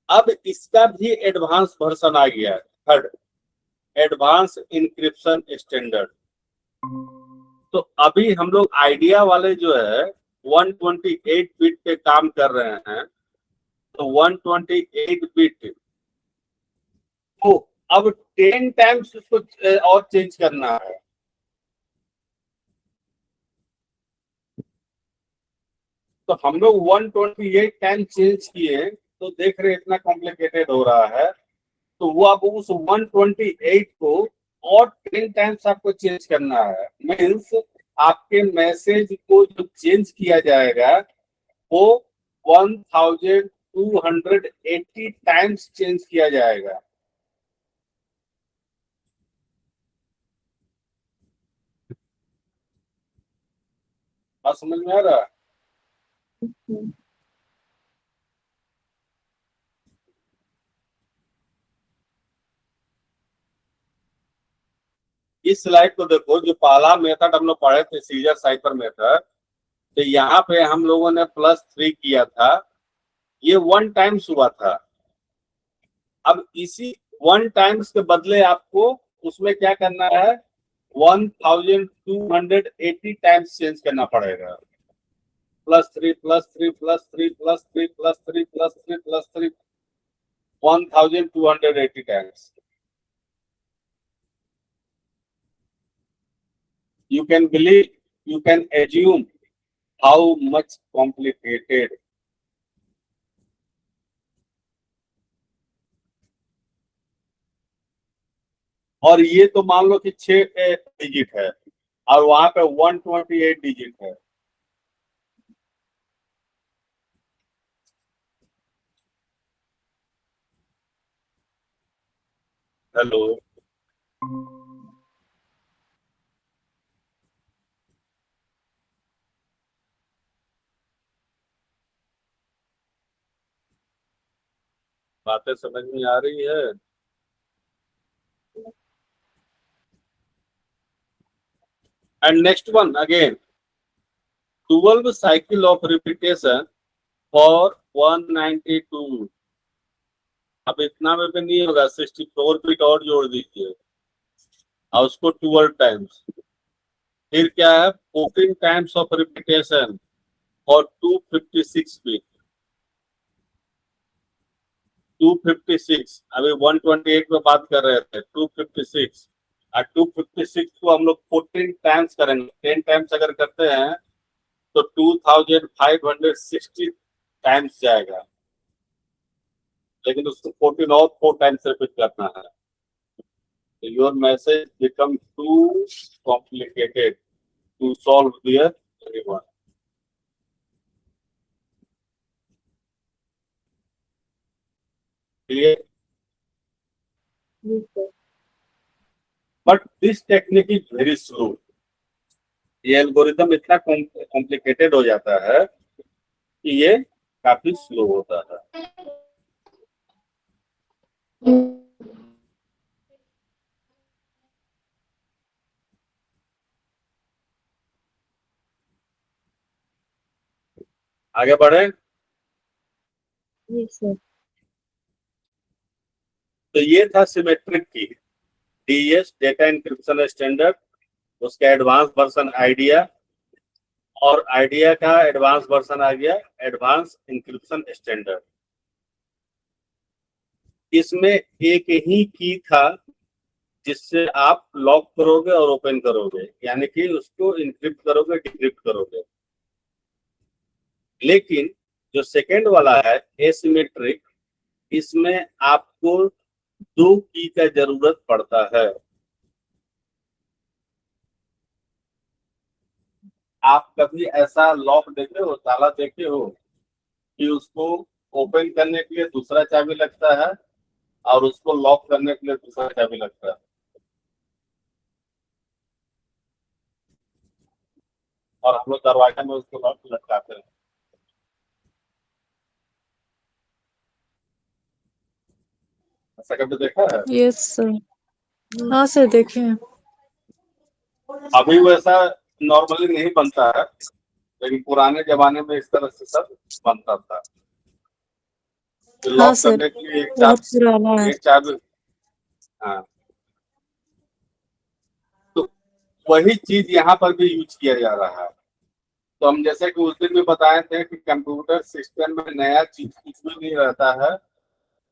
अब इसका भी advance version आ गया है, third advance encryption standard. तो अभी हम लोग आइडिया वाले जो है 128 बिट पे काम कर रहे हैं, तो 128 बिट को अब 10 टाइम्स उसको और चेंज करना है। तो हम लोग 128 टाइम चेंज किए तो देख रहे इतना कॉम्प्लिकेटेड हो रहा है। तो वो अब उस 128 को और 10 टाइम्स आपको चेंज करना है। मीन्स आपके मैसेज को जो चेंज किया जाएगा वो 1280 टाइम्स चेंज किया जाएगा। बात समझ में आ रहा है? Hmm. इस स्लाइड को देखो, जो पहला मेथड हम लोग पढ़े थे सीजर साइफर मेथड, तो यहाँ पे हम लोगों ने +3 किया था, ये 1 टाइम्स हुआ था। अब इसी 1 टाइम्स के बदले आपको उसमें क्या करना है, 1280 टाइम्स चेंज करना पड़ेगा। +3 +3 +3 +3 +3 +3 +3 1280 times. You can believe, you can assume how much complicated। और ये तो मान लो कि 6 डिजिट है और वहां पे 128 डिजिट है। हेलो, बातें समझ में आ रही है? And next one again, 12 cycle of repetition for 192। अब इतना में भी नहीं होगा, 64 बिट और जोड़ दीजिए और उसको 12 टाइम्स। फिर क्या है, 14 टाइम्स ऑफ रिपीटेशन और 256 बिट। 256, अभी 128 में बात कर रहे थे, 256 और 256 को हम लोग 14 टाइम्स करेंगे, 10 टाइम्स अगर करते हैं तो 2560 टाइम्स जाएगा, लेकिन उसको 14 और 4 टाइम्स रिपीट करना है। Your message become too complicated to solve their everyone. Clear? Yes, sir. But this technique is very slow. ये एल्गोरिदम इतना कॉम्प्लिकेटेड हो जाता है कि ये काफी स्लो होता है। आगे बढ़े Yes, sir. तो ये था सिमेट्रिक की, डीएस डेटा इंक्रिप्शन स्टैंडर्ड, उसका एडवांस वर्जन आइडिया, और आइडिया का एडवांस वर्जन आ गया एडवांस इंक्रिप्शन स्टैंडर्ड। इसमें एक ही की था जिससे आप लॉक करोगे और ओपन करोगे, यानी कि उसको इंक्रिप्ट करोगे डिक्रिप्ट करोगे। लेकिन जो सेकेंड वाला है एसिमेट्रिक, इसमें आपको 2 की का जरूरत पड़ता है। आप कभी ऐसा लॉक देखे हो, ताला देखे हो कि उसको ओपन करने के लिए दूसरा चाबी लगता है और उसको लॉक करने के लिए दूसरा चाबी लगता है, और हम लोग दरवाजे में उसको लॉक लटकाते हैं। ऐसा कभी देखा है? Yes sir. हाँ सर देखे हैं। अभी वैसा नॉर्मली नहीं बनता है, लेकिन पुराने जमाने में इस तरह से सब बनता था। तो हाँ लॉक सर करने के लिए बहुत पुराना है। एक चाबी। हाँ, तो वही चीज यहाँ पर भी यूज किया जा रहा है। तो हम जैसे कि उस दिन भी बताए थे कि कंप्यूटर सिस्टम में नया चीज कुछ भी नहीं रहता है,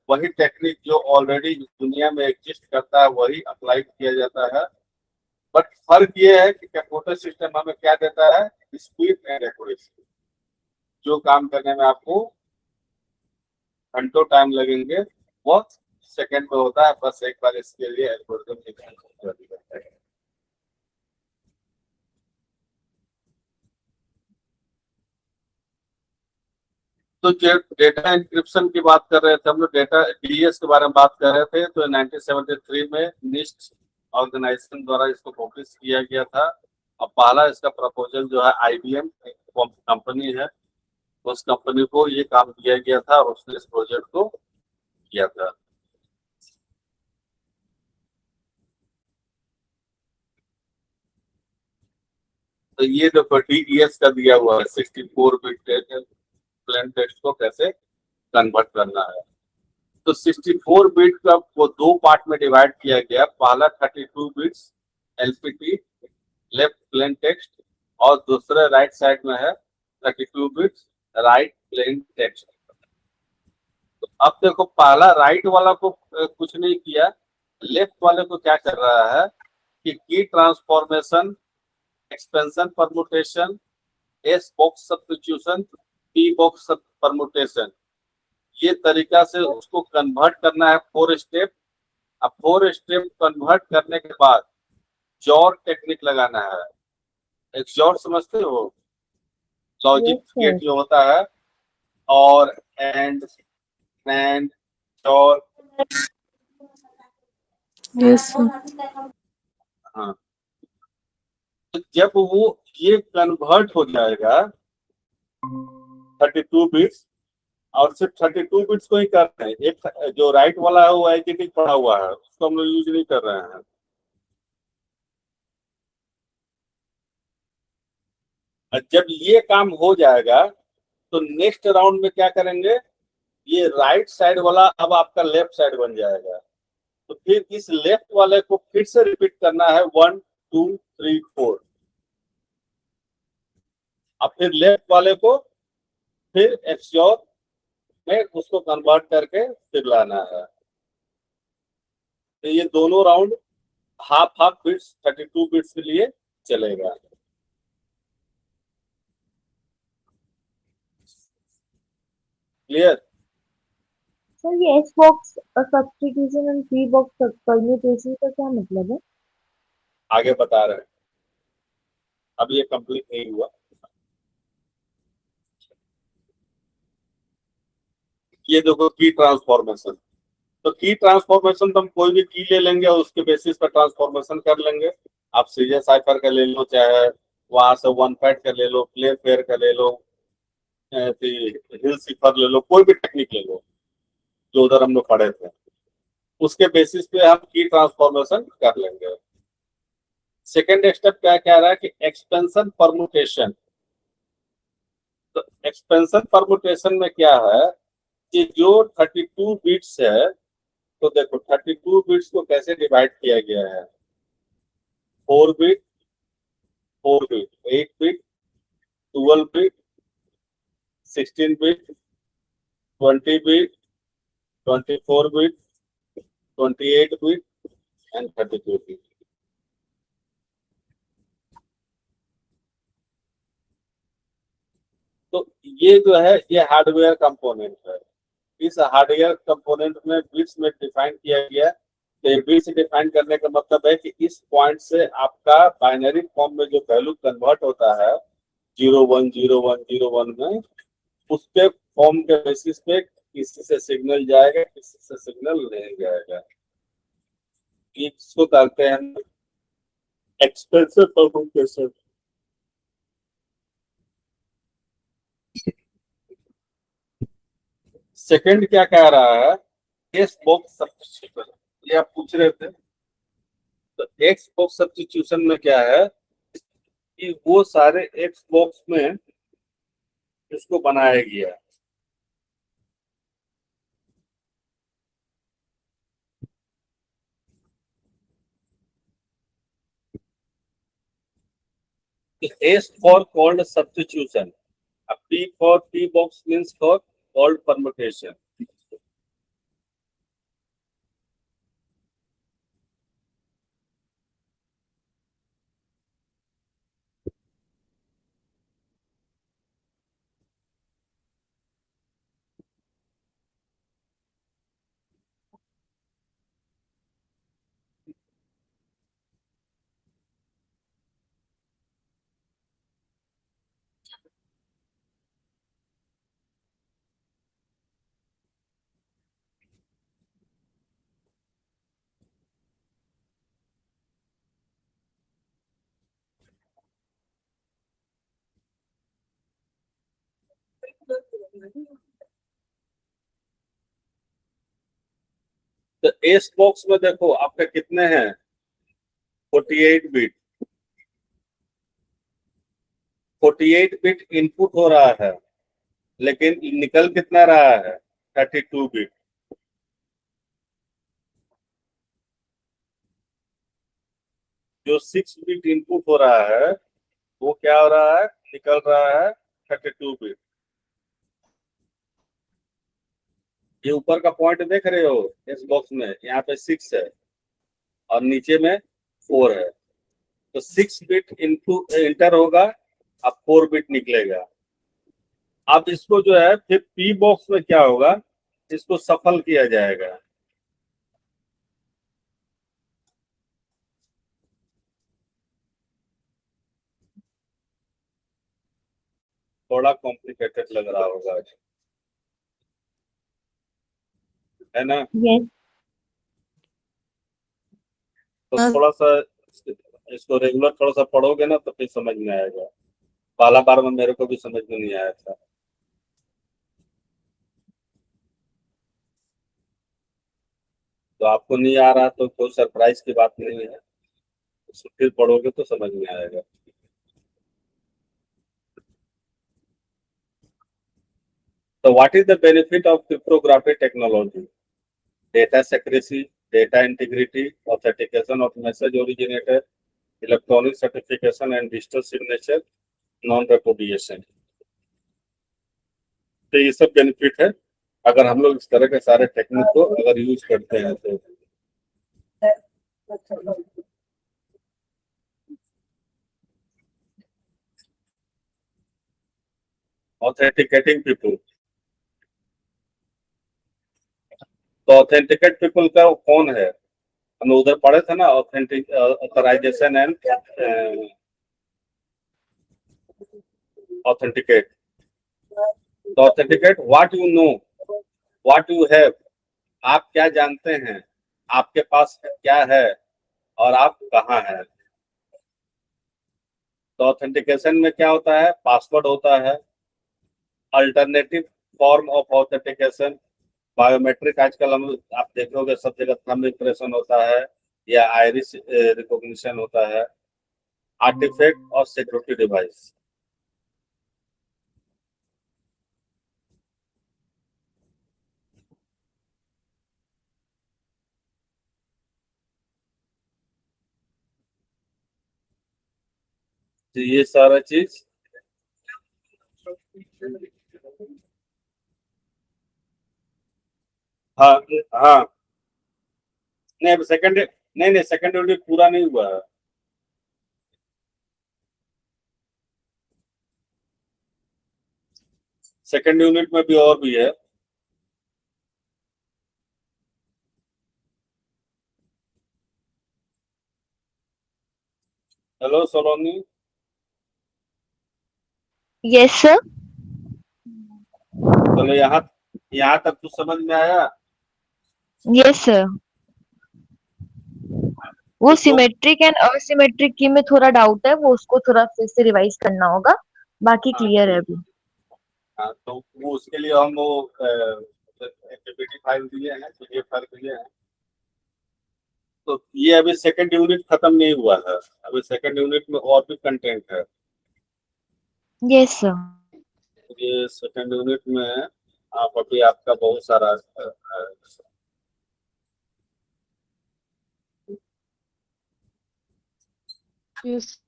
वही टेक्निक जो ऑलरेडी दुनिया में एग्जिस्ट करता है वही अप्लाई किया जाता है। बट फर्क ये है कि कंप्यूटर सिस्टम हमें क्या देता है, स्पीड एंड एक्यूरेसी। जो काम करने में आपको घंटों टाइम लगेंगे वो सेकंड में होता है। बस एक बार इसके लिए एल्गोरिथम निकालना है। तो जो डेटा इंक्रिप्शन की बात कर रहे थे हम लोग, डेटा डीएस के बारे में बात कर रहे थे, तो 1973 में निस्ट ऑर्गेनाइजेशन द्वारा इसको पब्लिश किया गया था। अब पहला इसका प्रपोजल जो है आईबीएम कंपनी है, उस कंपनी को ये काम दिया गया था और उसने इस प्रोजेक्ट को किया था। तो ये देखो डीईएस का दिया हुआ है, 64 बिट प्लेन टेक्स्ट को कैसे कन्वर्ट करना है। तो 64 बिट का वो 2 पार्ट में डिवाइड किया गया। पहला 32 bits LPT left plain text, और दूसरे राइट साइड में है 32 बिट्स राइट प्लेन टेक्स्ट। तो अब देखो पहला राइट वाला को कुछ नहीं किया, लेफ्ट वाले को क्या कर रहा है कि की transformation, expansion permutation, S box substitution, P box permutation, ये तरीका से उसको कन्वर्ट करना है 4 स्टेप। अब 4 स्टेप कन्वर्ट करने के बाद जॉर टेक्निक लगाना है। एक जॉर समझते हो, लॉजिक Yes, sir. गेट जो होता है, और एंड जॉर। Yes sir. हाँ, तो जब वो ये कन्वर्ट हो जाएगा 32 बिट्स, और सिर्फ 32 बिट्स को ही कर रहे हैं, एक जो राइट वाला है वो एचटीटी पड़ा हुआ है, उसको हम लोग यूज नहीं कर रहे हैं। और जब ये काम हो जाएगा तो नेक्स्ट राउंड में क्या करेंगे, ये राइट साइड वाला अब आपका लेफ्ट साइड बन जाएगा। तो फिर इस लेफ्ट वाले को फिर से रिपीट करना है 1 2 3 4। अब फिर लेफ्ट वाले को फिर एक्सयोर में उसको कन्वर्ट करके फिर लाना है। तो ये दोनों round half half bits 32 bits के लिए चलेगा। क्लियर? सर ये S box substitution and P box permutation का क्या मतलब है? आगे बता रहे हैं, अब ये कंप्लीट नहीं हुआ। ये देखो की ट्रांसफॉर्मेशन। तो की ट्रांसफॉर्मेशन तो हम कोई भी की ले लेंगे और उसके बेसिस पर ट्रांसफॉर्मेशन कर लेंगे। आप सीजे साइफर का ले लो, चाहे वहां से वन फैट का ले लो, प्ले फेयर का ले लो, हिल सिफर ले लो, कोई भी टेक्निक ले लो जो उधर हम लोग पढ़े थे, उसके बेसिस पे हम की ट्रांसफॉर्मेशन कर लेंगे। सेकेंड स्टेप क्या कह रहा है कि एक्सपेंशन परमुटेशन। तो एक्सपेंशन परमुटेशन में क्या है कि जो 32 बिट्स है, तो देखो 32 बिट्स को कैसे डिवाइड किया गया है, 4 bit, 4 bit, 8 bit, 12 bit, 16 bit, 20 bit, 24 bit, 28 bit and 32 bit. तो ये जो है ये हार्डवेयर कंपोनेंट है। इस हार्डवेयर कंपोनेंट में बिट्स में डिफाइन किया गया। तो बिट्स डिफाइन करने का मतलब है कि इस पॉइंट से आपका बाइनरी फॉर्म में जो वैल्यू कन्वर्ट होता है 010101 में, उसके फॉर्म के बेसिस पे किसी से सिग्नल जाएगा, किसी से सिग्नल नहीं जाएगा। इसको कहते हैं एक्सपेंसिव परमुटेशन। सेकंड क्या कह रहा है, एस बॉक्स सब्स्टिट्यूशन, ये आप पूछ रहे थे। तो एक्स बॉक्स सब्स्टिट्यूशन में क्या है कि वो सारे एक्स बॉक्स में इसको बनाया गया। S for called substitution, P for P box means for called permutation. तो एस बॉक्स में देखो आपके कितने हैं, 48 बिट। 48 बिट इनपुट हो रहा है, लेकिन निकल कितना रहा है, 32 बिट। जो 6 बिट इनपुट हो रहा है वो क्या हो रहा है, निकल रहा है 32 बिट। ये ऊपर का पॉइंट देख रहे हो इस बॉक्स में, यहाँ पे 6 है और नीचे में 4 है। तो 6 बिट इनपुट इंटर होगा, अब 4 बिट निकलेगा। अब इसको जो है फिर पी बॉक्स में क्या होगा, इसको सफल किया जाएगा। थोड़ा कॉम्प्लिकेटेड लग रहा होगा, है ना? यस। तो थोड़ा सा इसको रेगुलर थोड़ा सा पढ़ोगे ना तो फिर समझ में आएगा। पहला बार में मेरे को भी समझ में नहीं आया था। तो आपको नहीं आ रहा तो कोई सरप्राइज की बात नहीं है, उसको फिर पढ़ोगे तो समझ में आएगा। तो what is the benefit of cryptography technology? Data secrecy, data integrity, authentication of message originator, electronic certification and digital signature, non repudiation. तो ये सब बेनिफिट है अगर हम लोग इस तरह के सारे टेक्निक को अगर यूज करते हैं तो ऑथेंटिकेटिंग पीपल, तो ऑथेंटिकेट पीपल का वो कौन है? हम लोग उधर पढ़े थे ना, ऑथेंटिक ऑथराइजेशन एंड ऑथेंटिकेट। तो authenticate what you know, what you have, आप क्या जानते हैं, आपके पास क्या है और आप कहाँ हैं। तो ऑथेंटिकेशन में क्या होता है? पासवर्ड होता है, alternative form of authentication, biometric, आजकल हम आप देखोगे सब जगह थंब इम्प्रेशन होता है या आइरिस रिकॉग्निशन होता है, आर्टिफैक्ट और सिक्योरिटी डिवाइस। तो ये सारा चीज हाँ हाँ, नहीं अब सेकंड, नहीं नहीं सेकंड यूनिट पूरा नहीं हुआ है। सेकंड यूनिट में भी और भी है। Hello Soloni, yes sir. चलो यहाँ यहाँ तक कुछ समझ में आया? Yes sir. वो तो सिमेट्रिक एंड असिमेट्रिक की में थोड़ा डाउट है, वो उसको थोड़ा फिर से रिवाइज करना होगा, बाकी हाँ क्लियर है अभी। हाँ, तो वो उसके लिए हम वो पीपीटी फाइल दिए हैं, पीडीएफ फाइल दिए हैं। तो ये अभी सेकंड यूनिट खत्म नहीं हुआ है, अभी सेकंड यूनिट में और भी कंटेंट है। Yes sir. ये सेकंड यूनिट में आप अभी आपका बहुत सारा यस।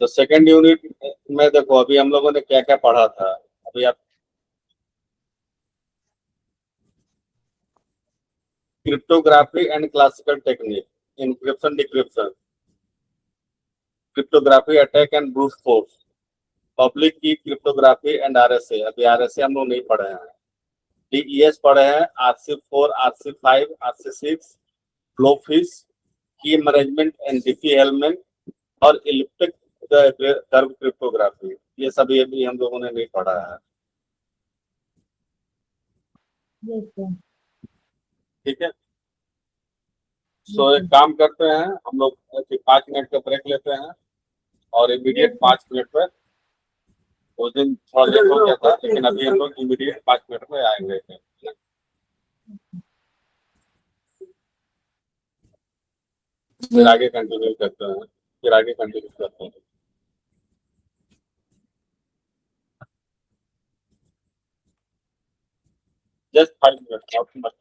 तो सेकंड यूनिट में देखो अभी हम लोगों ने क्या क्या पढ़ा था। अभी आप cryptography and classical technique, encryption decryption, cryptography attack and brute force, public की क्रिप्टोग्राफी एंड आरएसए, अभी आरएसए हम लोग नहीं पढ़े हैं। डीईएस पढ़े हैं, आरसी4, आरसी5, आरसी6, फ्लोफिश, की मैनेजमेंट एंड डिफी हेलमेट और इलिप्टिक कर्व क्रिप्टोग्राफी, ये सभी अभी हम लोगों ने नहीं पढ़ा है। Yes sir. ठीक है, सो एक काम करते हैं हम लोग, 5 मिनट का ब्रेक लेते हैं और यस इमीडिएट सर। 5 मिनट में, उस दिन थोड़ा लेट हो गया था लेकिन अभी हम लोग इमीडिएट 5 मिनट में आएंगे। फिर आगे कंटिन्यू करते हैं, फिर आगे कंटिन्यू करते हैं। Just 5 minute, not much.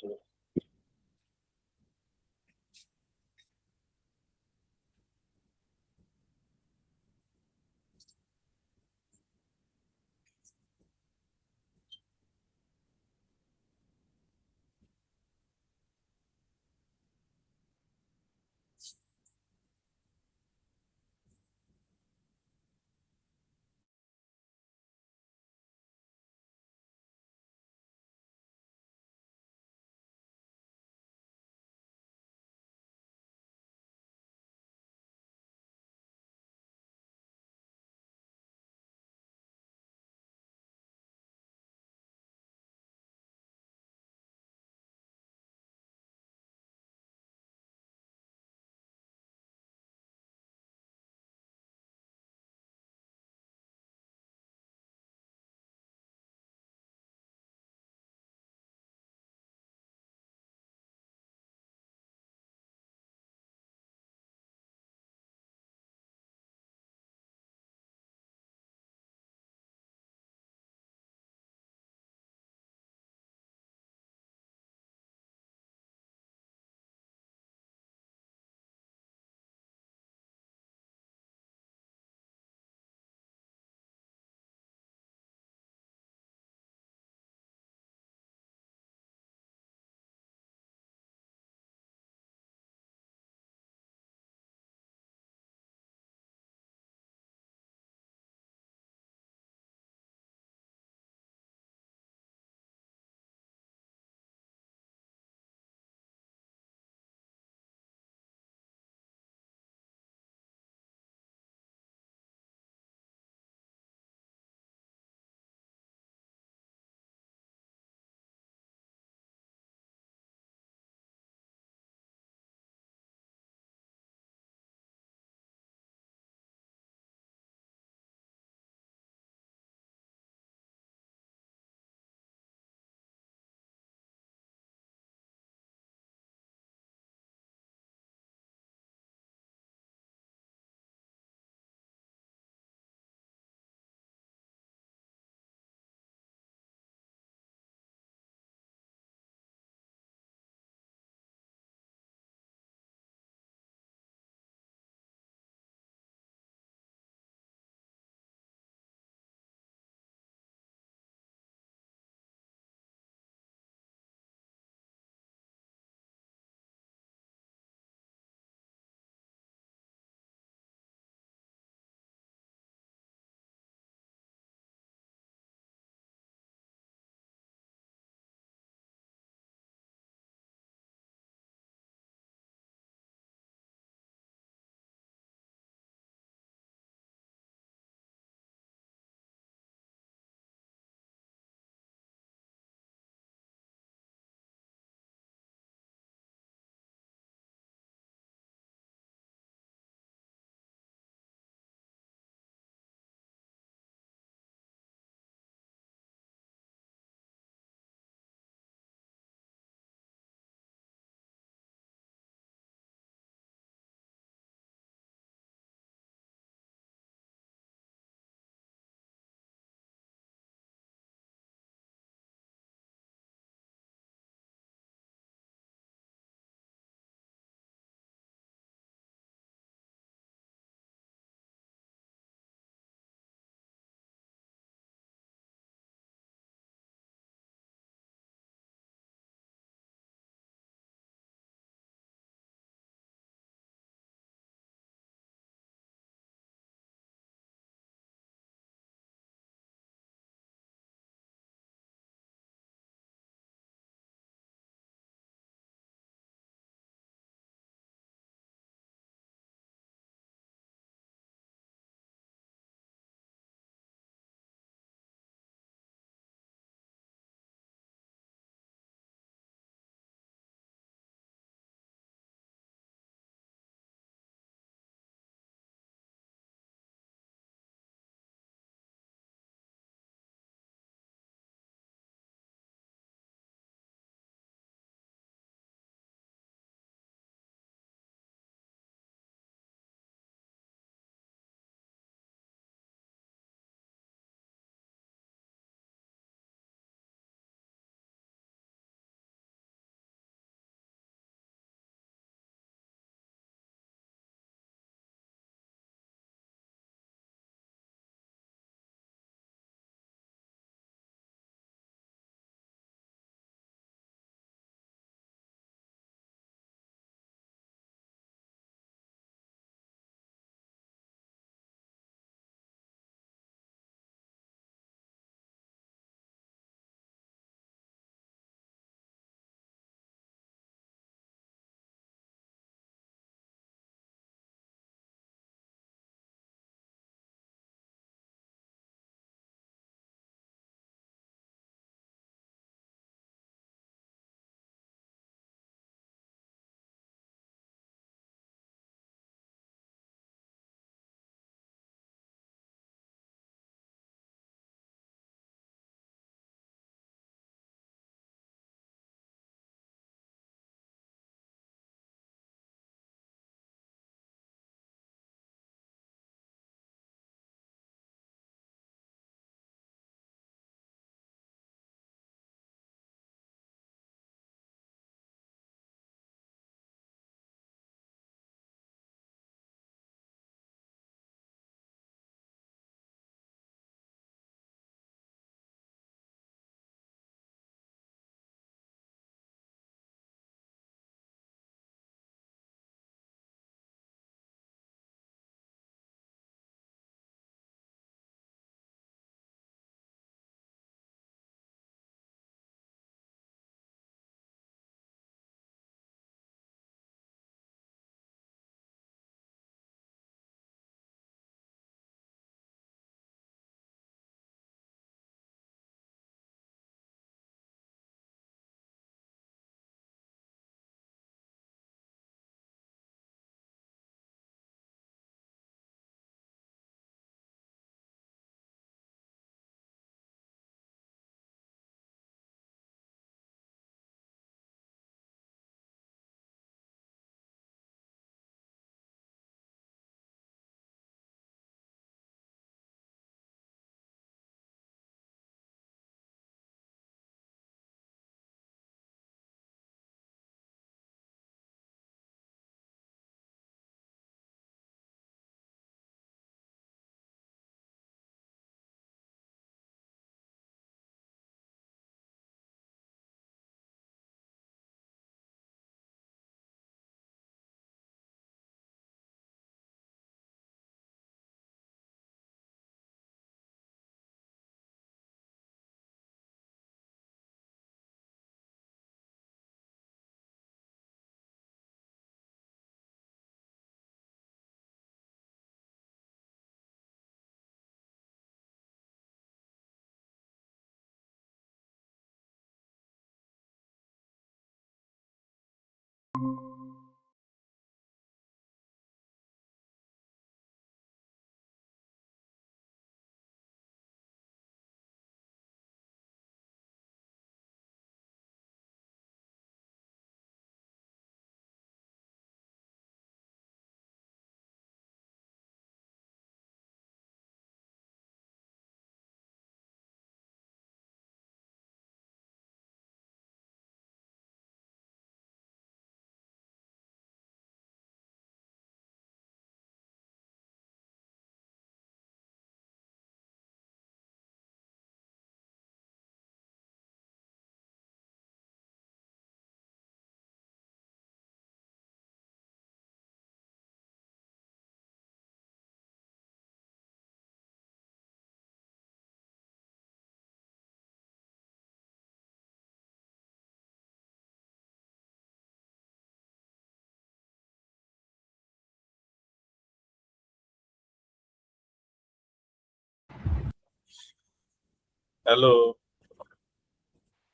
Hello,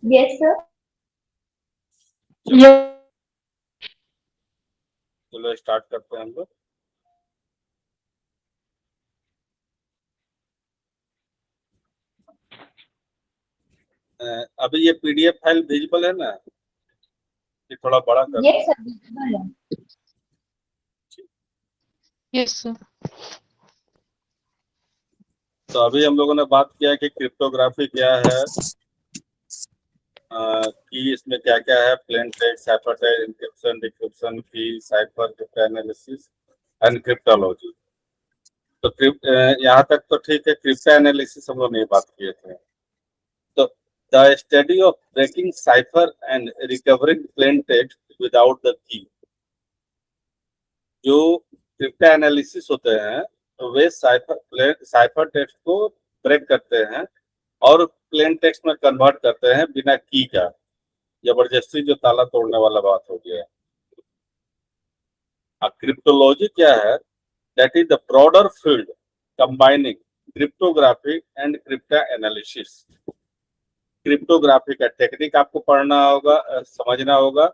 Yes, sir. ये चलो स्टार्ट करते हैं हम लोग। अभी ये पीडीएफ फाइल विजिबल है ना? ये थोड़ा बड़ा कर Yes, दो। sir. visible है. Yes sir. तो अभी हम लोगों ने बात किया कि क्रिप्टोग्राफी क्या है, कि इसमें क्या क्या है, plain text, cipher text, encryption, decryption, key, cipher, crypto analysis and cryptology. तो यहाँ तक तो ठीक है। क्रिप्टो एनालिसिस हम लोग नहीं बात किए थे। तो the study of breaking cipher and recovering plain text without the key. जो क्रिप्टो एनालिसिस होते हैं तो वे साइफर टेक्स्ट को ब्रेक करते हैं और प्लेन टेक्स्ट में कन्वर्ट करते हैं बिना की का। जबरदस्ती जो ताला तोड़ने वाला बात हो गया। क्रिप्टोलॉजी क्या है? That is the broader field combining cryptography and crypto analysis. Cryptography का टेक्निक आपको पढ़ना होगा, समझना होगा,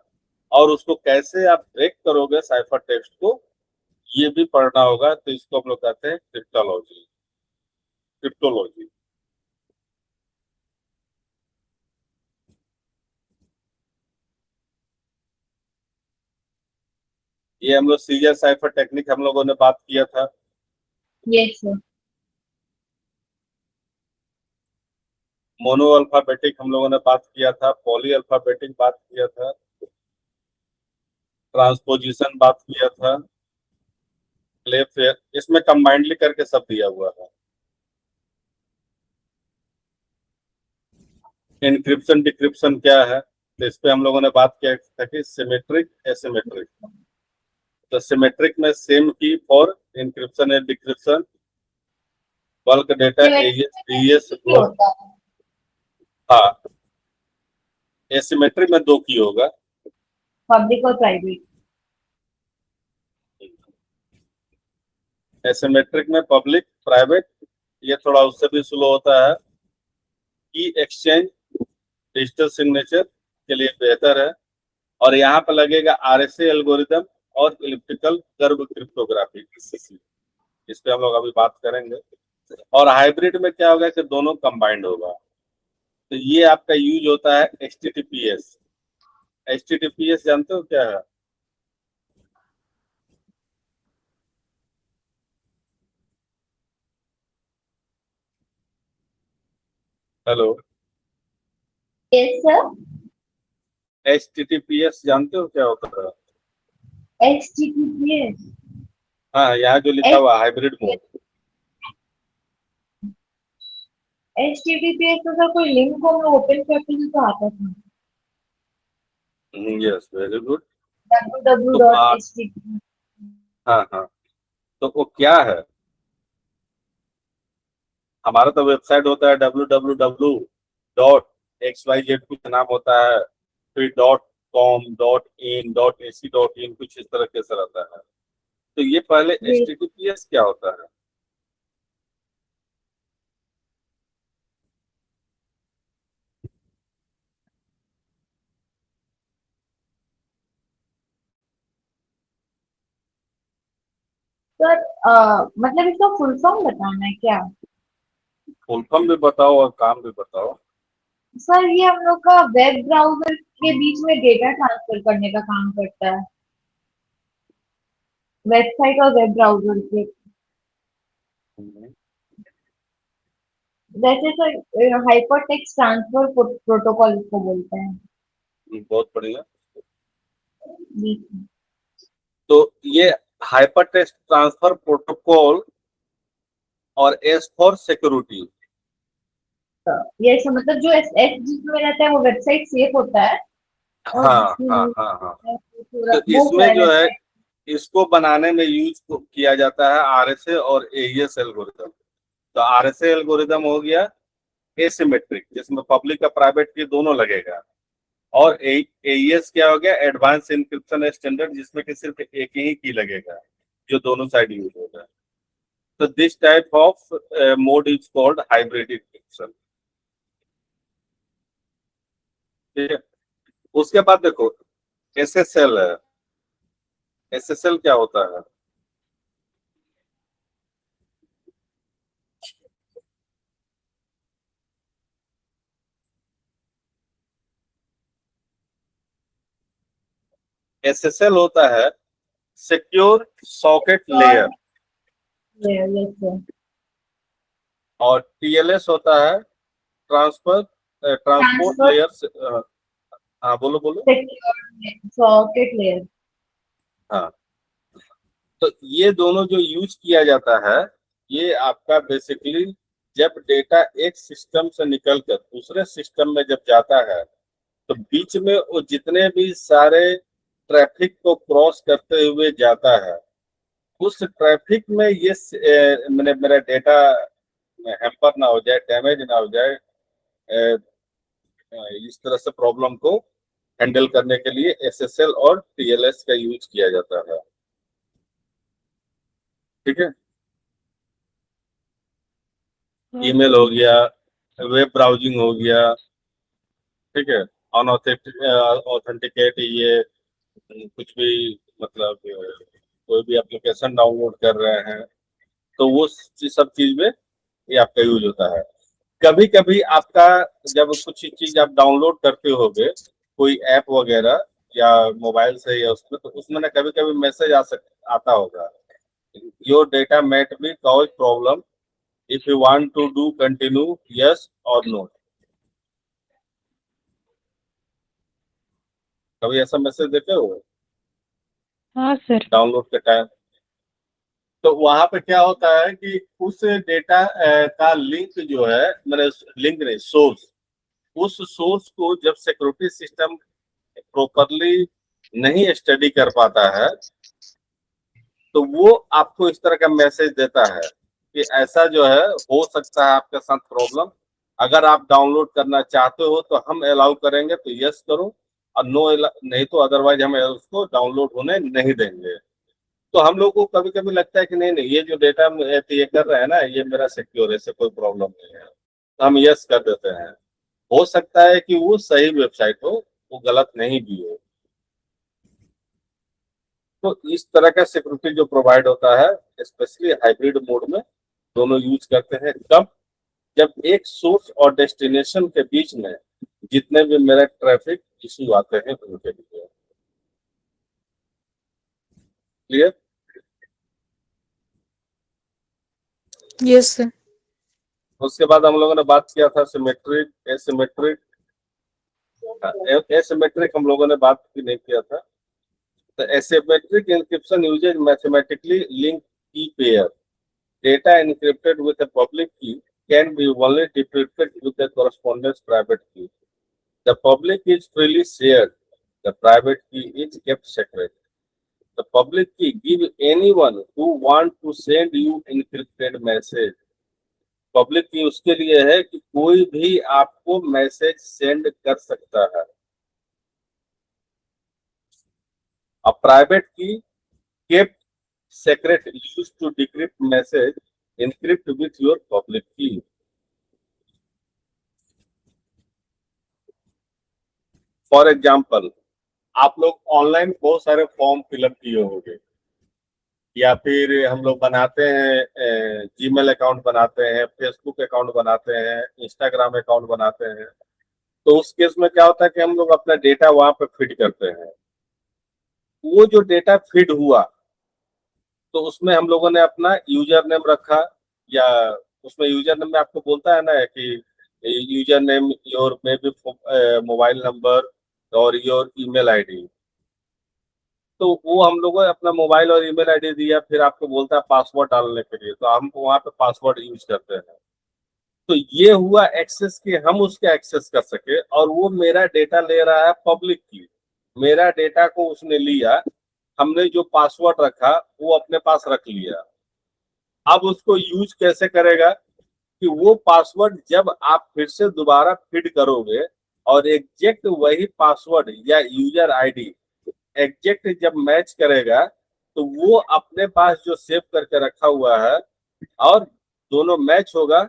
और उसको कैसे आप ब्रेक करोगे साइफर टेक्स्ट को, ये भी पढ़ना होगा। तो इसको हम लोग कहते हैं क्रिप्टोलॉजी। क्रिप्टोलॉजी ये हम लोग सीजर साइफर टेक्निक हम लोगों ने बात किया था। Yes, sir. मोनो अल्फाबेटिक हम लोगों ने बात किया था। पॉली अल्फाबेटिक बात किया था। ट्रांसपोजिशन बात किया था। इसमें कंबाइंडली करके सब दिया हुआ है। इनक्रिप्शन डिक्रिप्शन क्या है? तो इस पे हम लोगों ने बात किया था कि सिमेट्रिक एसिमेट्रिक। तो सिमेट्रिक में same key for encryption and decryption, bulk data AS BS. Symmetry होता है. हाँ, एसिमेट्री में 2 की होगा। Public और private. एसिमेट्रिक में पब्लिक प्राइवेट, ये थोड़ा उससे भी स्लो होता है। की एक्सचेंज डिजिटल सिग्नेचर के लिए बेहतर है। और यहाँ पर लगेगा आरएसए एल्गोरिदम और इलिप्टिकल कर्व क्रिप्टोग्राफी, इस पे हम लोग अभी बात करेंगे। और हाइब्रिड में क्या होगा कि दोनों कंबाइंड होगा। तो ये आपका यूज होता है एचटीटीपीएस। एचटीटीपीएस जानते हो क्या है? Hello, Yes, sir. एचटीटीपीएस जानते हो क्या होता है? HTTPS. हाँ, यहाँ जो लिखा हुआ हाइब्रिड मोड। HTTPS तो सर कोई लिंक को हम लोग ओपन करते हैं तो आता था. Yes, very good. तो www.https. हाँ हाँ, तो वो क्या है? हमारा तो वेबसाइट होता है www.xyz, कुछ नाम होता है, फिर .com, .in, .ac, कुछ इस तरह के से रहता है। तो ये पहले HTTPS क्या होता है? सर मतलब इसका फुल फॉर्म बताना है क्या? फुल फॉर्म भी बताओ और काम भी बताओ। सर ये हम लोग का वेब ब्राउजर के बीच में डेटा ट्रांसफर करने का काम करता है. वेबसाइट और वेब ब्राउजर के. वैसे sir hyper text transfer protocol इसको बोलते हैं. बहुत बढ़िया। जी. तो ये हाइपर टेक्स्ट ट्रांसफर प्रोटोकॉल और एस फॉर सिक्योरिटी। ये ऐसा मतलब जो एस जिसमें रहता है वो वेबसाइट सेफ होता है. और हाँ हाँ हाँ हाँ। पूरा तो वो क्या इसमें है जो है, वेबसाइट. इसको बनाने में यूज किया जाता है आरएसए और एईएस एल्गोरिदम। तो आरएसए एल्गोरिदम हो गया एसिमेट्रिक, जिसमें पब्लिक और प्राइवेट की दोनों लगेगा। और एईएस क्या हो गया? एडवांस इंक्रिप्शन स्टैंडर्ड, जिसमें कि सिर्फ एक ही की लगेगा, जो दोनों साइड यूज होगा। तो this type of mode is called hybrid encryption. ठीक है। उसके बाद देखो एसएसएल है। एसएसएल क्या होता है? एसएसएल होता है secure socket layer, Yes, sir. और टीएलएस होता है ट्रांसपोर्ट Transfer लेयर। हाँ बोलो बोलो। secure socket layer. हाँ, तो ये दोनों जो यूज किया जाता है, ये आपका बेसिकली जब डेटा एक सिस्टम से निकलकर दूसरे सिस्टम में जब जाता है, तो बीच में वो जितने भी सारे ट्रैफिक को क्रॉस करते हुए जाता है, उस ट्रैफिक में ये मैंने मेरा डेटा हैम्पर ना हो जाए, डैमेज ना हो जाए, अ, इस तरह से प्रॉब्लम को हैंडल करने के लिए एसएसएल और टीएलएस का यूज किया जाता है। ठीक है। ईमेल हो गया, वेब ब्राउजिंग हो गया, ठीक है, ऑथेंटिकेट, ये कुछ भी मतलब कोई भी एप्लीकेशन डाउनलोड कर रहे हैं, तो वो सब चीज में ये आपका यूज होता है। कभी कभी आपका जब कुछ चीज आप डाउनलोड करते होगे, कोई ऐप वगैरह या मोबाइल से या उसमें, तो उसमें ना कभी कभी मैसेज आता होगा, your data might be cause problem, if you want to do continue yes और नो। कभी ऐसा मैसेज देते हो हाँ सर। डाउनलोड के टाइम? तो वहां पे क्या होता है कि उस डेटा का लिंक जो है, मैंने लिंक नहीं, सोर्स, उस सोर्स को जब सिक्योरिटी सिस्टम प्रॉपरली नहीं स्टडी कर पाता है, तो वो आपको इस तरह का मैसेज देता है कि ऐसा जो है हो सकता है आपके साथ प्रॉब्लम, अगर आप डाउनलोड करना चाहते हो तो हम अलाउ करेंगे तो यस करो, और नो नहीं तो अदरवाइज हम उसको डाउनलोड होने नहीं देंगे। तो हम लोग को कभी कभी लगता है कि नहीं नहीं, ये जो डेटा ये कर रहा है ना, ये मेरा सिक्योर है, इससे कोई प्रॉब्लम नहीं है, तो हम यस कर देते हैं। हो सकता है कि वो सही वेबसाइट हो, वो गलत नहीं भी हो। तो इस तरह का सिक्योरिटी जो प्रोवाइड होता है, स्पेशली हाइब्रिड मोड में दोनों यूज करते हैं। कब? जब एक सोर्स और डेस्टिनेशन के बीच में जितने भी मेरा ट्रैफिक इशू आते हैं उनके लिए। क्लियर? Yes sir. उसके बाद हम लोगों ने बात किया था सिमेट्रिक, एसिमेट्रिक। एसिमेट्रिक हम लोगों ने बात की नहीं किया था। तो asymmetric encryption uses mathematically link key pair, data encrypted with a public key can be only decrypted with a correspondence private key. The public is freely shared. The private key is kept secret. The public key give anyone who want to send you encrypted message. Public की उसके लिए है कि कोई भी आपको message send कर सकता है। A private key kept secret used to decrypt message encrypt with your public key. For example, आप लोग ऑनलाइन बहुत सारे फॉर्म फिलअप किए होंगे, या फिर हम लोग बनाते हैं, जीमेल अकाउंट बनाते हैं, फेसबुक अकाउंट बनाते हैं, इंस्टाग्राम अकाउंट बनाते हैं। तो उस केस में क्या होता है कि हम लोग अपना डेटा वहां पे फीड करते हैं। वो जो डेटा फीड हुआ, तो उसमें हम लोगों ने अपना यूजर नेम रखा, या उसमें यूजर नेम में आपको बोलता है ना कि user name your may be mobile number और योर ईमेल आईडी। तो वो हम लोगों ने अपना मोबाइल और ईमेल आईडी दिया, फिर आपको बोलता है पासवर्ड डालने के लिए, तो हम वहाँ पे पासवर्ड यूज करते हैं। तो ये हुआ एक्सेस कि हम उसका एक्सेस कर सके, और वो मेरा डेटा ले रहा है पब्लिक की। मेरा डेटा को उसने लिया, हमने जो पासवर्ड रखा वो अपने पास रख लिया। अब उसको यूज कैसे करेगा कि वो पासवर्ड जब आप फिर से दोबारा फीड करोगे, और एग्जैक्ट वही पासवर्ड या यूजर आईडी एग्जैक्ट जब मैच करेगा, तो वो अपने पास जो सेव करके रखा हुआ है और दोनों मैच होगा,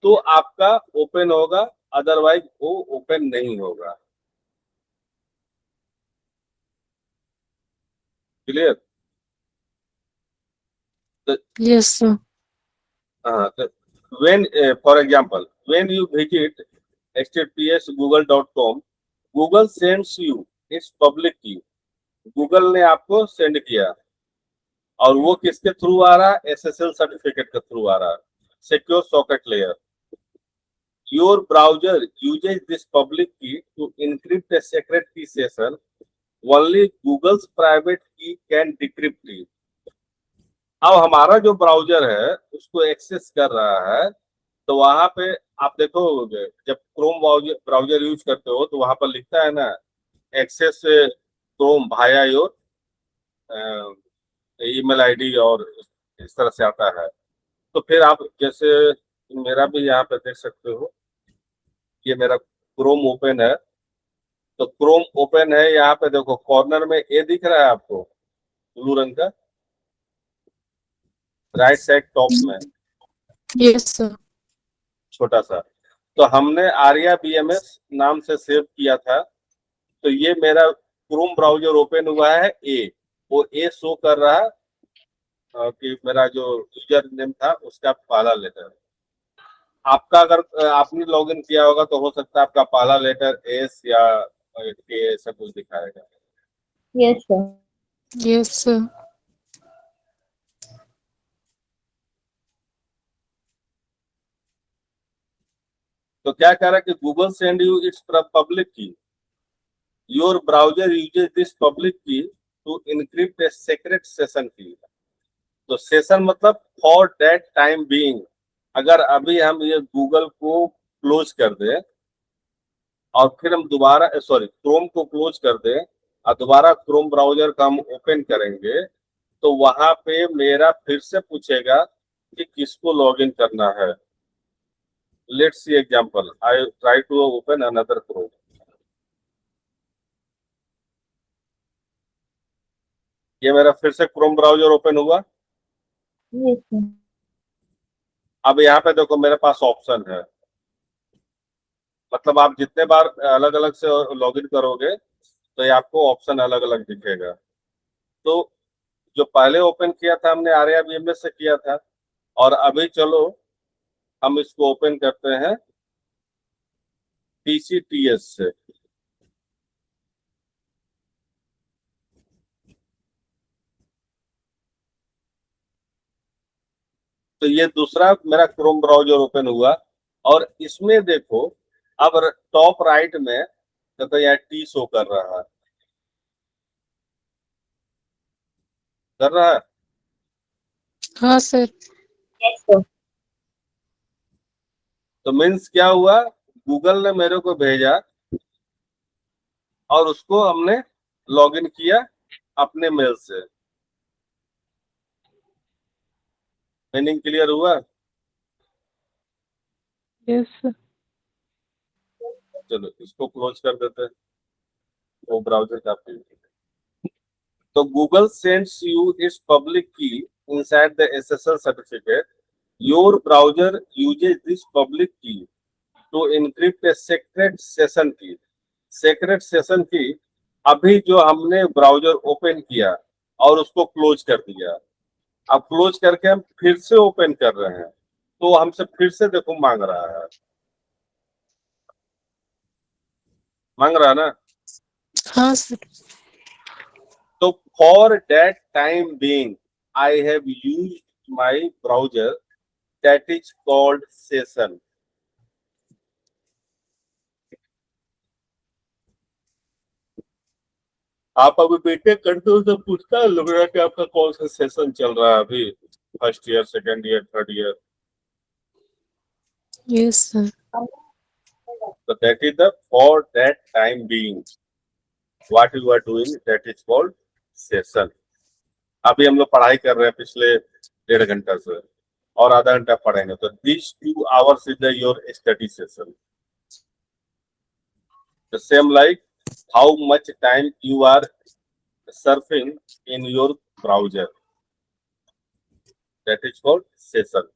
तो आपका ओपन होगा, अदरवाइज वो ओपन नहीं होगा। Clear? The, Yes, sir. when, for example, when you visit https google.com, Google sends you its public key. Google ने आपको सेंड किया और वो किसके थ्रू आ रहा है? एसएसएल सर्टिफिकेट के थ्रू आ रहा है, secure socket layer. Your browser uses this public key to encrypt a secret key session. Only Google's private key can decrypt it. अब हमारा जो ब्राउजर है उसको एक्सेस कर रहा है, तो वहां पे आप देखोगे जब क्रोम ब्राउजर यूज करते हो तो वहां पर लिखता है ना, access Chrome via your email ID, और इस तरह से आता है. तो फिर आप जैसे मेरा भी यहाँ पे देख सकते हो, ये मेरा क्रोम ओपन है. तो क्रोम ओपन है, यहाँ पे देखो कॉर्नर में ए दिख रहा है आपको ब्लू रंग का, राइट साइड टॉप में Yes, sir. छोटा सा. तो हमने आर्या बीएमएस नाम से सेव किया था. तो ये मेरा क्रोम ब्राउजर ओपन हुआ है ए, वो ए शो कर रहा है कि मेरा जो यूजर नेम था उसका पहला लेटर. आपका अगर आपने लॉगिन किया होगा तो हो सकता है आपका पहला लेटर एस या के ऐसा कुछ दिखाएगा. Yes, sir. Yes, sir. तो क्या कह रहा है कि Google send you its public key. Your browser uses this public key to encrypt a secret session key. तो सेशन मतलब फॉर दैट टाइम बीइंग. अगर अभी हम ये गूगल को क्लोज कर दें और फिर हम दोबारा क्रोम को क्लोज कर दें और दोबारा क्रोम ब्राउजर का हम ओपन करेंगे, तो वहां पे मेरा फिर से पूछेगा कि किसको लॉगिन करना है. Let's see example. I try to open another Chrome. ये मेरा फिर से क्रोम ब्राउजर ओपन हुआ. Yes, sir. अब यहाँ पे देखो मेरे पास ऑप्शन है, मतलब आप जितने बार अलग अलग से लॉगिन करोगे तो ये आपको ऑप्शन अलग अलग दिखेगा. तो जो पहले ओपन किया था हमने आर्या बीएमएस से किया था, और अभी चलो हम इसको ओपन करते हैं टीसीटीएस से. तो ये दूसरा मेरा क्रोम ब्राउजर ओपन हुआ, और इसमें देखो अब टॉप राइट में तो यहाँ टी शो कर रहा है, कर रहा है. हाँ, sir. Yes, sir. तो मीन्स क्या हुआ, गूगल ने मेरे को भेजा और उसको हमने लॉगिन किया अपने मेल से. मीनिंग क्लियर हुआ? Yes, sir. चलो इसको क्लोज कर देते हैं, वो ब्राउजर काफी. तो Google sends you its public key inside the SSL certificate. Your browser uses this public key to encrypt a secret session key. Secret session key अभी जो हमने ब्राउजर ओपन किया और उसको क्लोज कर दिया, अब क्लोज करके हम फिर से ओपन कर रहे हैं, तो हमसे फिर से देखो मांग रहा है, मांग रहा है ना. हाँ, sir. तो for that time being I have used my browser that is called session. आप अभी बीटेक करते हो तो पूछता है लग रहा है कि आपका कौन सा सेशन चल रहा है अभी, first year, second year, third year. Yes, sir. So that is the for that time being. What you are doing, that is called session. अभी हम लोग पढ़ाई कर रहे हैं पिछले 1.5 घंटा से, और आधा घंटा पढ़ेंगे, तो these 2 hours is the your study session. The same like how much time you are surfing in your browser. That is called session.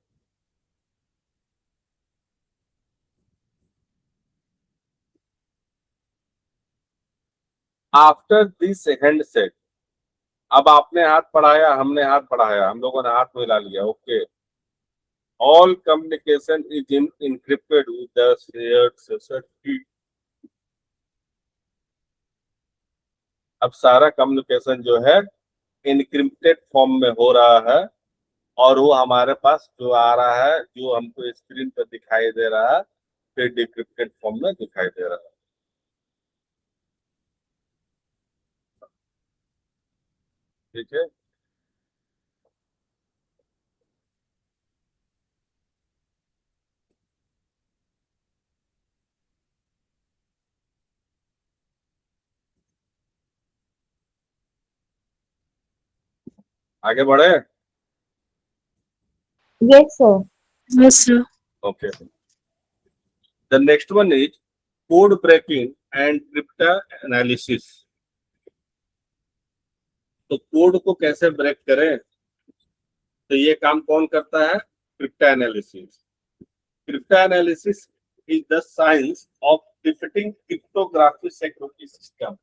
After this handshake, अब आपने हाथ बढ़ाया, हमने हाथ बढ़ाया, हम लोगों ने हाथ मिला लिया, okay. All communication is encrypted with the shared session की। अब सारा कम्युनिकेशन जो है इनक्रिप्टेड फॉर्म में हो रहा है, और वो हमारे पास जो आ रहा है, जो हमको स्क्रीन पर दिखाई दे रहा है, फिर डिक्रिप्टेड फॉर्म में दिखाई दे रहा है। ठीक है। आगे बढ़े। Yes, sir. Yes, sir. Okay, the next one is code breaking and cryptanalysis. तो कोड को कैसे ब्रेक करें, तो ये काम कौन करता है? Cryptanalysis. Cryptanalysis is the science of defeating cryptography security system.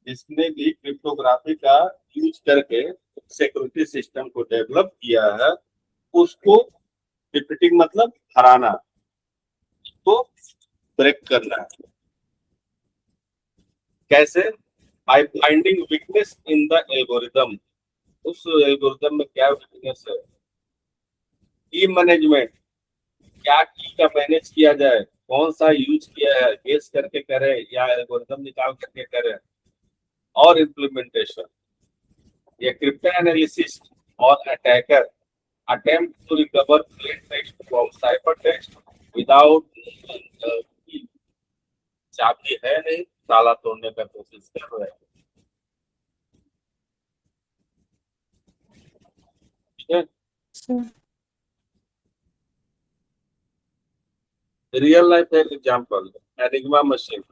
जिसने भी क्रिप्टोग्राफी का यूज करके सिक्योरिटी सिस्टम को डेवलप किया है, उसको डिफिटिंग मतलब हराना, तो ब्रेक करना है। कैसे? By finding weakness in the algorithm. उस एल्गोरिदम में क्या वीकनेस है, की मैनेजमेंट, क्या की का मैनेज किया जाए, कौन सा यूज किया है, गेस करके करे या एल्गोरिदम निकाल करके करे, और इम्प्लीमेंटेशन। ये क्रिप्टो एनालिसिस और attacker attempt to recover plain text from ciphertext without चाबी है नहीं, ताला तोड़ने का कोशिश कर रहे हैं। ठीक है। Sir. Real life example, enigma machine.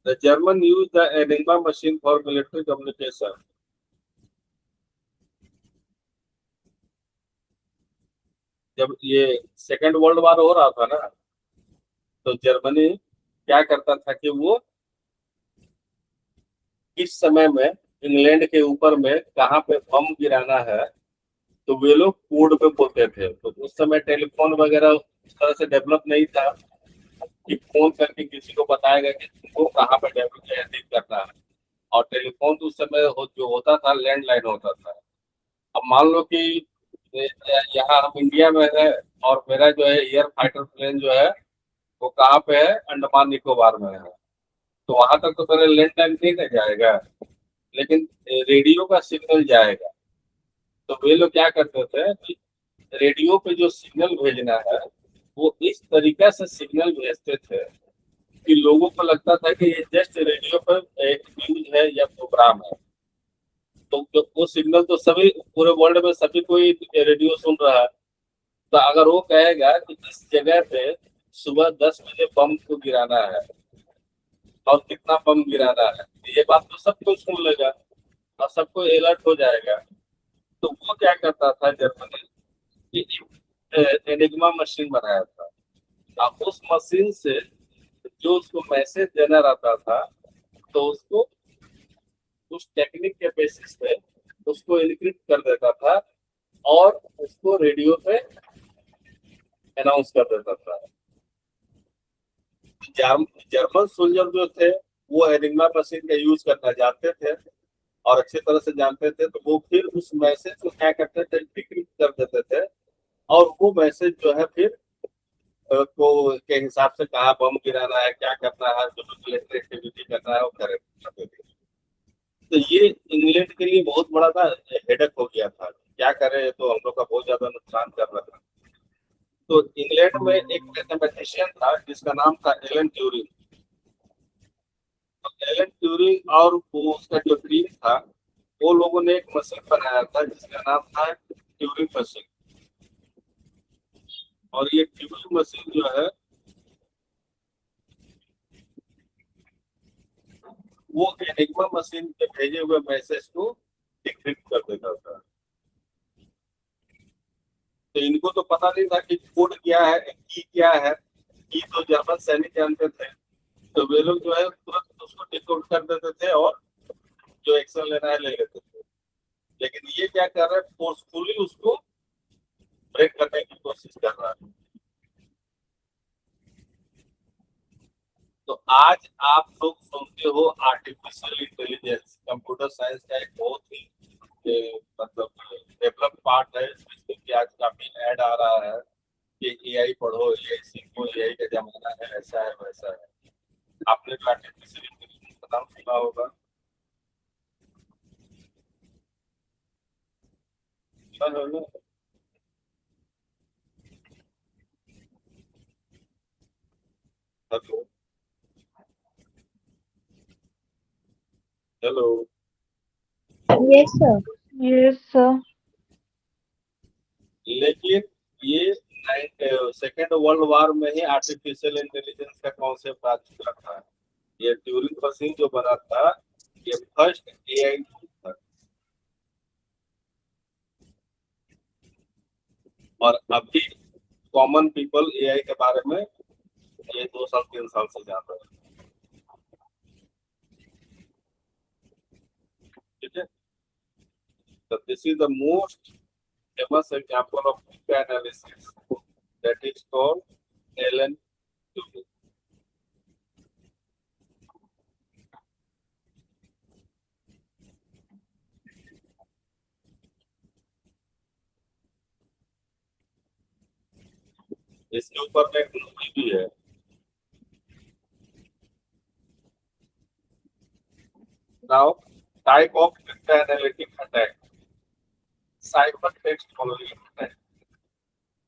The German use the enigma machine for military communication. जब ये सेकेंड वर्ल्ड वॉर हो रहा था ना, तो जर्मनी क्या करता था कि वो किस समय में इंग्लैंड के ऊपर में कहाँ पे बम गिराना है, तो वे लोग कोड में बोलते थे। तो उस समय टेलीफोन वगैरह उस तरह से डेवलप नहीं था कि फोन करके किसी को बताएगा कि तुमको कहाँ पे डेवलप करना है। और टेलीफोन तो उस समय जो होता था लैंडलाइन होता था। अब मान लो कि यहाँ हम इंडिया में है, और मेरा जो है एयर फाइटर प्लेन जो है वो कहाँ पे है, अंडमान निकोबार में है। तो वहां तक तो मेरा लैंडलाइन नहीं ना जाएगा, लेकिन रेडियो का सिग्नल जाएगा। तो वे लोग क्या करते थे कि रेडियो पे जो सिग्नल भेजना है, वो इस तरीका से सिग्नल भेजते थे कि लोगों को लगता था कि ये जस्ट रेडियो पर एक न्यूज है या प्रोग्राम है। तो वो सिग्नल तो सभी पूरे वर्ल्ड में सभी कोई रेडियो सुन रहा है। तो अगर वो कहेगा कि इस जगह पे सुबह 10 बजे बम को गिराना है, और कितना बम गिराना है, ये बात तो सब कोई सुन लेगा और सबको अलर्ट हो जाएगा। तो वो क्या करता था जर्मनी, एनिग्मा मशीन बनाया था। अब उस मशीन से जो उसको मैसेज देना रहता था, तो उसको उस टेक्निक के बेसिस पे उसको इनक्रिप्ट कर देता था, और उसको रेडियो पे अनाउंस कर देता था। जर्मन सोल्जर जो थे वो एनिग्मा मशीन का यूज करना जानते थे और अच्छी तरह से जानते थे। तो वो फिर उस मैसेज को क्या करते थे, डिक्रिप्ट कर देते थे, और वो मैसेज जो है फिर को के हिसाब से कहाँ बम गिराना है, क्या करना है, जो मिलिट्री एक्टिविटी करना है वो करते थे। तो ये इंग्लैंड के लिए बहुत बड़ा ना हेडक हो गया था, क्या करें, तो हम लोग का बहुत ज्यादा नुकसान कर रहा था। तो इंग्लैंड में एक मैथमेटिशियन था जिसका नाम था एलन ट्यूरिंग। तो एलन ट्यूरिंग और वो उसका जो टीम था, वो लोगों ने एक मशीन बनाया था जिसका नाम था ट्यूरिंग मशीन। और ये ट्यूरिंग मशीन जो है वो एनिग्मा मशीन पे भेजे हुए मैसेज को डिक्रिप्ट कर देता था। तो इनको तो पता नहीं था कि कोड क्या है, की क्या है। की तो जर्मन सैनिक जानते थे। तो वे लोग जो है तुरंत उसको डिकोड कर देते थे और जो एक्शन लेना है ले लेते थे। लेकिन ये क्या कर रहा है, फोर्सफुली उसको ब्रेक करने की कोशिश कर रहा है। तो आज आप लोग सुनते हो आर्टिफिशियल इंटेलिजेंस, कंप्यूटर साइंस का एक बहुत ही मतलब डेवलप पार्ट है, जिसमें कि आज काफी ऐड आ रहा है कि एआई पढ़ो, एआई सीखो, एआई का जमाना है, ऐसा है वैसा है। आपने तो आर्टिफिशियल इंटेलिजेंस का नाम सुना होगा। सुना होगा। Hello. Hello. Yes, sir. Yes, sir. लेकिन ये सेकेंड वर्ल्ड वॉर में ही आर्टिफिशियल इंटेलिजेंस का कॉन्सेप्ट आ चुका था। ये ट्यूरिंग मशीन जो बना था, ये फर्स्ट एआई था। और अभी कॉमन पीपल एआई के बारे में ये 2 साल 3 साल से जान रहे हैं। ठीक है। तो this is the most famous example of data analysis that is called Alan Turing. इसके ऊपर में एक मूवी भी है। Now, type of data analytic attack, cipher text only attack.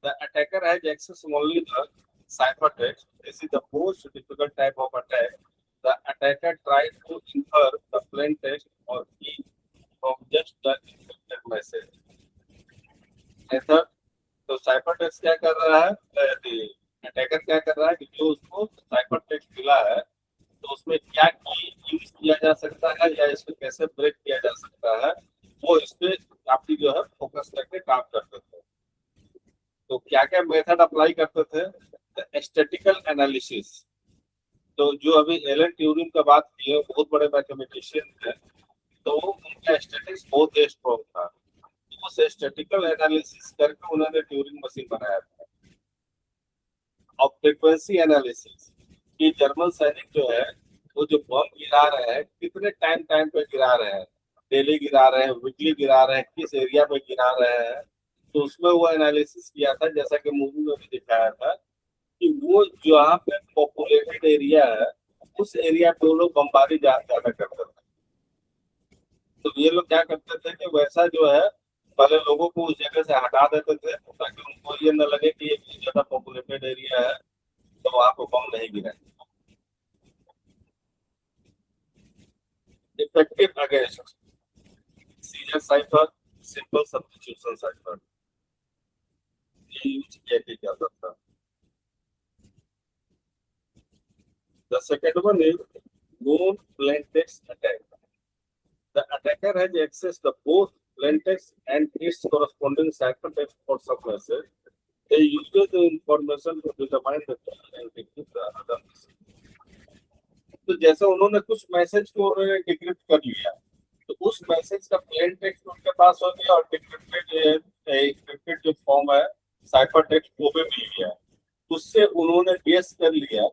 The attacker has access only the ciphertext. This is the most difficult type of attack. The attacker tries to infer the plain text or key from just the encrypted message. Method, तो cipher text क्या कर रहा है, attacker क्या कर रहा है कि जो उसको साइफर टेक्स्ट मिला है, तो उसमें क्या की यूज किया जा सकता है या इसको कैसे ब्रेक किया जा सकता है, वो इस पे काफी जो है फोकस करके काम करते थे। तो क्या क्या मेथड अप्लाई करते थे, स्टैटिकल एनालिसिस। तो जो अभी एलन ट्यूरिंग का बात की है, बहुत बड़े मैथमेटिशियन थे, तो उनका स्टैटिक्स बहुत स्ट्रॉन्ग था। तो उस स्टैटिकल एनालिसिस करके उन्होंने ट्यूरिंग मशीन बनाया था। और फ्रीक्वेंसी एनालिसिस कि जर्मन सैनिक जो है, वो जो बम गिरा रहे हैं, कितने टाइम टाइम पे गिरा रहे हैं, डेली गिरा रहे हैं, वीकली गिरा रहे हैं, किस एरिया पे गिरा रहे हैं। तो उसमें वो एनालिसिस किया था, जैसा कि मूवी में भी दिखाया था कि वो जहाँ पे पॉपुलेटेड एरिया है, उस एरिया पे वो लोग बमबारी ज्यादा करते थे। तो ये लोग क्या करते थे कि वैसा जो है, पहले लोगों को उस जगह से हटा देते थे ताकि उनको ये न लगे कि ये ज्यादा पॉपुलेटेड एरिया है, तो वहां पर बम नहीं गिरा। Effective against scissor cipher, simple substitution cipher, ये यूज किया जाता था। The second one is known plain text attack. The attacker has access to both plain text and its corresponding ciphertext for some message. They use the information to determine the key and decrypt the other message. तो जैसे उन्होंने कुछ message को उन्होंने decrypt कर लिया, तो उस मैसेज का प्लेन टेक्स्ट उनके पास हो गया और डिक्रिप्टेड जो फॉर्म है साइफर टेक्स्ट वो भी मिल गया। उससे उन्होंने गेस कर लिया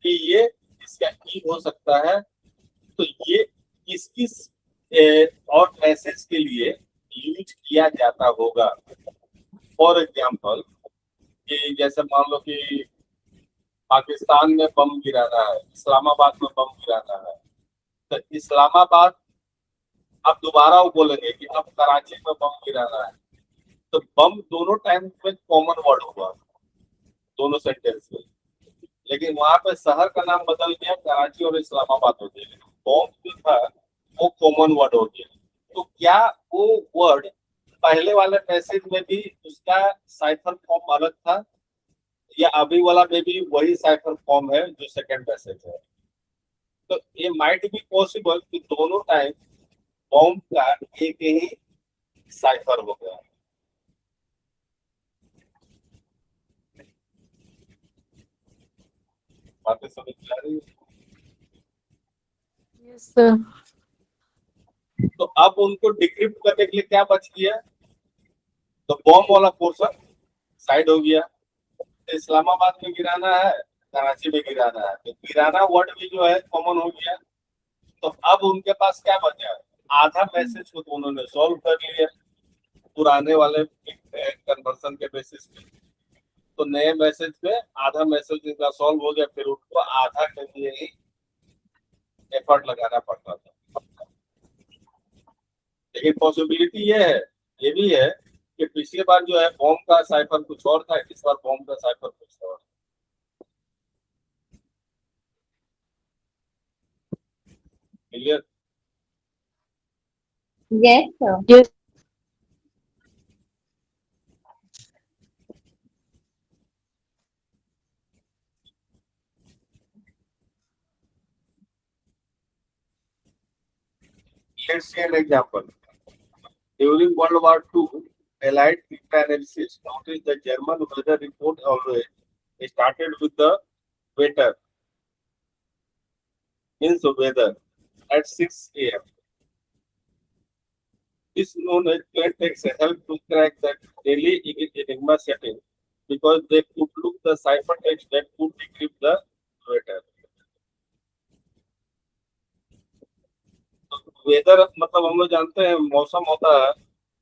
कि ये इसका की हो सकता है, तो ये किस किस और मैसेज के लिए यूज किया जाता होगा। फॉर एग्जाम्पल कि जैसे मान लो कि पाकिस्तान में बम गिराना है, इस्लामाबाद में बम गिराना है, तो इस्लामाबाद अब दोबारा वो बोलेंगे कि अब कराची में बम गिराना है। तो बम दोनों टाइम में कॉमन वर्ड हुआ, दोनों सेंटेंस में, लेकिन वहां पे शहर का नाम बदल गया, कराची और इस्लामाबाद हो गया, लेकिन बॉम्ब जो था वो कॉमन वर्ड हो गया। तो क्या वो वर्ड पहले वाले मैसेज में भी उसका साइफर फॉर्म अलग था, या अभी वाला में भी वही साइफर फॉर्म है जो सेकंड मैसेज है। तो ये माइट बी पॉसिबल कि दोनों टाइम बॉम्ब का एक ही साइफर हो गया। बातें समझ में आ रही है? Yes, sir. तो अब उनको डिक्रिप्ट करने के लिए क्या बच गया, तो बॉम्ब वाला पोर्शन साइड हो गया। तो इस्लामाबाद में गिराना है, कराची में गिराना है, तो गिराना वर्ड भी जो है कॉमन हो गया। तो अब उनके पास क्या बचा, आधा मैसेज को तो उन्होंने सॉल्व कर लिया पुराने वाले कन्वर्सन के बेसिस पे। तो नए मैसेज पे आधा मैसेज इनका सॉल्व हो गया, फिर उनको आधा के लिए ही एफर्ट लगाना पड़ता था। लेकिन पॉसिबिलिटी ये भी है कि पिछली बार जो है बॉम्ब का साइफर कुछ और था, इस बार बॉम्ब का साइफर कुछ और। Clear? Yes, sir. Yes. Let's see an example. During World War II, Allied cryptanalysis noticed the German weather report always started with the weather, means weather, at 6 a.m. This known as plain text helped to crack the daily Enigma setting because they could look the cipher text that could decrypt the weather. Weather मतलब हम लोग जानते हैं मौसम होता है,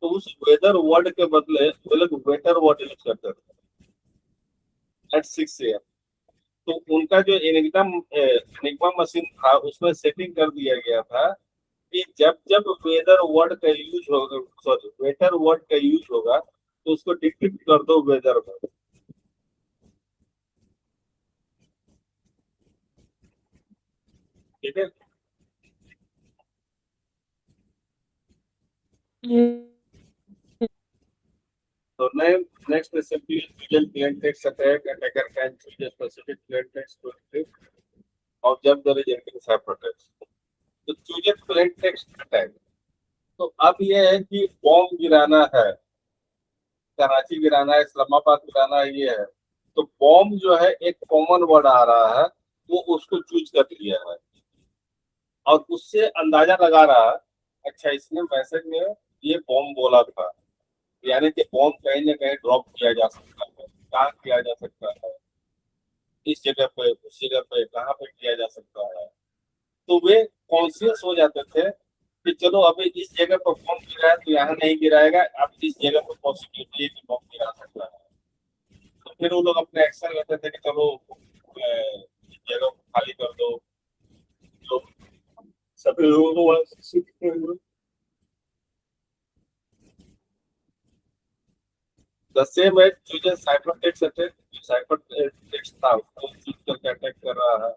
तो उस वेदर वर्ड के बदले वो लोग वेटर वर्ड यूज करते थे एट 6 a.m. तो उनका जो एनिग्मा मशीन था उसमें सेटिंग कर दिया गया था कि जब जब वेदर वर्ड का यूज होगा, सॉरी वेटर वर्ड का यूज होगा, तो उसको डिक्रिप्ट कर दो वेदर वर्ड। ठीक है? Yes. So next is simply choose plain text attack. Attacker can choose a specific plain text to encrypt, observe the resulting ciphertext. तो choose a plain text attack. तो अब ये है कि बॉम्ब गिराना है, कराची गिराना है, इस्लामाबाद गिराना है, ये है। तो बॉम्ब जो है एक कॉमन वर्ड आ रहा है, वो उसको चूज कर लिया है और उससे अंदाजा लगा रहा है, अच्छा इसने मैसेज में ये बॉम्ब बोला था, यानी कि बॉम्ब कहीं ना कहीं ड्रॉप किया जा सकता है, कहाँ किया जा सकता है, इस जगह पे, उस जगह पे, कहाँ पे किया जा सकता है। तो वे कॉन्शियस हो जाते थे कि चलो अभी इस जगह पर बॉम्ब गिरा है तो यहाँ नहीं गिराएगा, अब इस जगह पर पॉसिबिलिटी है कि बॉम्ब गिरा सकता है। तो फिर वो लोग अपने एक्शन लेते थे कि चलो इस जगह को खाली कर दो, तो सभी लोगों को वहाँ से शिफ्ट कर दो। The same as choose ciphertext attack, ciphertext था उसको चूज करके अटैक कर रहा है।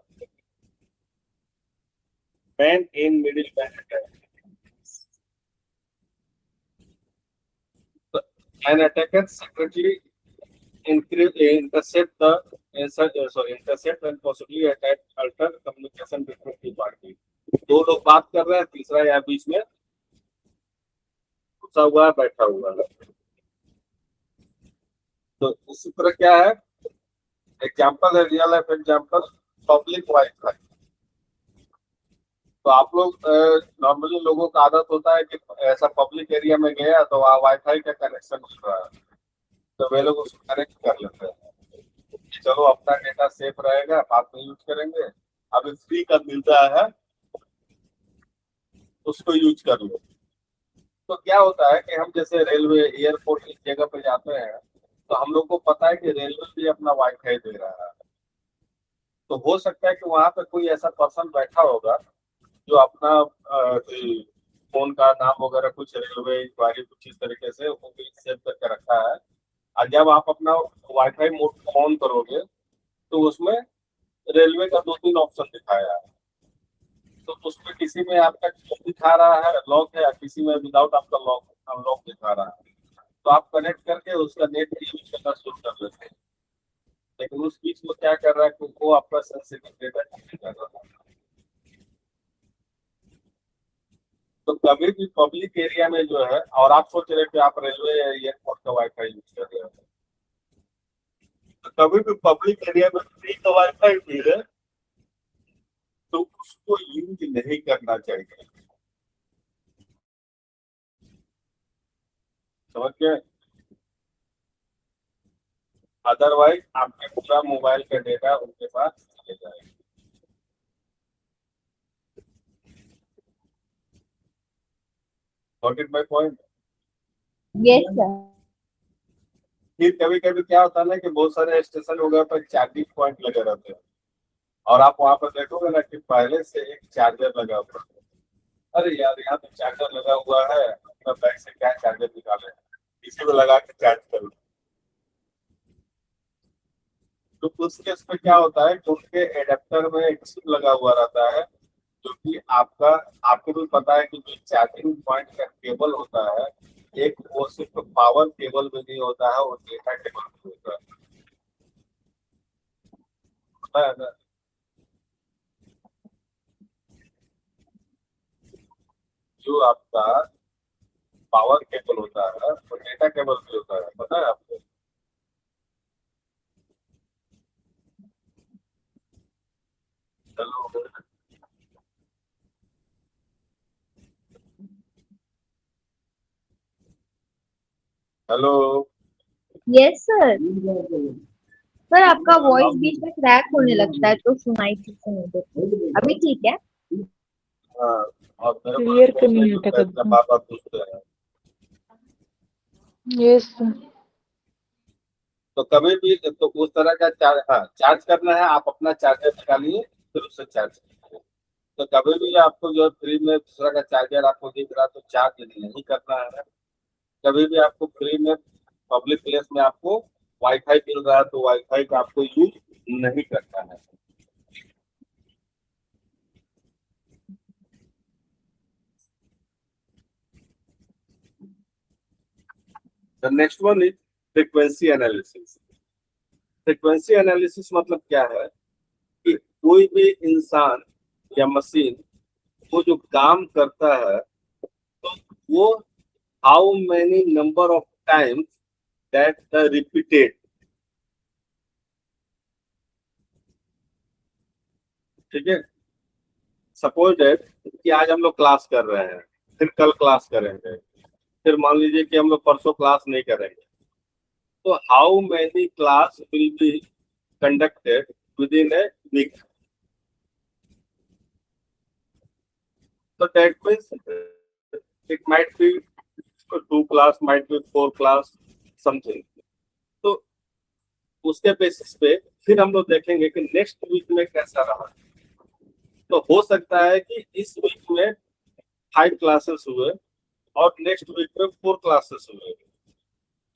Man in middle man attack. An attacker secretly intercept intercept and possibly attack alter communication between two parties. दो लोग बात कर रहे हैं, तीसरा यहाँ बीच में घुसा हुआ है, बैठा हुआ है। तो इसी तरह क्या है, एग्जाम्पल है, real life example, public wifi. तो आप लोग नॉर्मली लोगों का आदत होता है कि ऐसा पब्लिक एरिया में गया तो वहाँ वाईफाई का कनेक्शन मिल रहा है, तो वे लोग उसको कनेक्ट कर लेते हैं कि चलो अपना डेटा सेफ रहेगा, बाद में यूज करेंगे, अभी फ्री का मिलता है उसको यूज कर लो। तो क्या होता है कि हम जैसे रेलवे, एयरपोर्ट इस जगह पे जाते हैं, तो हम लोग को पता है कि रेलवे भी अपना वाईफाई दे रहा है। तो हो सकता है कि वहां पे कोई ऐसा पर्सन बैठा होगा जो अपना फोन का नाम वगैरह कुछ रेलवे इंक्वायरी कुछ इस तरीके से सेव करके रखा है, और जब आप अपना वाईफाई मोड ऑन करोगे तो उसमें रेलवे का 2-3 ऑप्शन दिखाया है। तो उसमें किसी में आपका दिखा रहा है लॉक है, किसी में विदाउट आपका लॉक अनलॉक दिखा रहा है। तो आप कनेक्ट करके उसका नेट यूज करना शुरू कर लेते हैं, लेकिन उस बीच में क्या कर रहा है कि वो आपका सेंसिटिव डेटा चेक कर रहा है। तो कभी भी पब्लिक एरिया में जो है, और आप सोच रहे कि आप रेलवे या एयरपोर्ट का वाईफाई यूज कर रहे हो, तो कभी भी पब्लिक एरिया में फ्री का वाईफाई मिले तो उसको यूज कि नहीं करना चाहिए। समझ गए? अदरवाइज आपके पूरा मोबाइल का डेटा उनके पास चले जाएगा। Got it my point? Yes sir. फिर कभी कभी क्या होता है ना कि बहुत सारे स्टेशन वगैरह पर चार्जिंग पॉइंट लगे रहते हैं और आप वहां पर देखोगे ना कि पहले से एक चार्जर लगा हुआ है। अरे यार यहाँ तो चार्जर लगा हुआ है, अपना बैग से क्या चार्जर निकाले, इसी को लगा के चार्ज करो। तो उस केस में क्या होता है कि उनके एडेप्टर में एक चिप लगा हुआ रहता है, जो कि आपको भी पता है कि जो चार्जिंग पॉइंट का केबल होता है, एक वो सिर्फ पावर केबल में नहीं होता है, वो डेटा केबल भी होता है। पता है ना? जो आपका पावर केबल होता है वो डेटा केबल भी होता है, पता है आपको? चलो। हेलो। Yes sir. सर आपका वॉइस बीच में क्रैक होने लगता है तो सुनाई ठीक से नहीं देती। अभी ठीक है? हाँ, और मेरे क्लियर पास क्यों फोन नहीं नहीं होता मिलता है, इतना कभी? बार बार पूछते हैं। Yes sir. तो कभी भी तो उस तरह का चार्ज करना है, आप अपना चार्जर निकालिए फिर उससे चार्ज कीजिए। तो कभी भी आपको जो फ्री में दूसरा का चार्जर आपको दिख रहा तो चार्ज नहीं करना है। कभी भी आपको फ्री में पब्लिक प्लेस में आपको वाईफाई मिल रहा है तो वाईफाई का आपको यूज नहीं करना है। The next one is frequency analysis. Frequency analysis मतलब क्या है कि कोई भी इंसान या मशीन वो जो काम करता है तो वो how many number of times that the repeated. ठीक है? सपोज दैट कि आज हम लोग क्लास कर रहे हैं, फिर कल क्लास करेंगे, फिर मान लीजिए कि हम लोग परसों क्लास नहीं करेंगे, तो how many class will be conducted within a week. तो that means it might be 2 class, might be 4 class, something. तो उसके बेसिस पे फिर हम लोग देखेंगे कि नेक्स्ट वीक में कैसा रहा। तो हो सकता है कि इस वीक में 5 क्लासेस हुए और नेक्स्ट वीक में 4 क्लासेस हुए।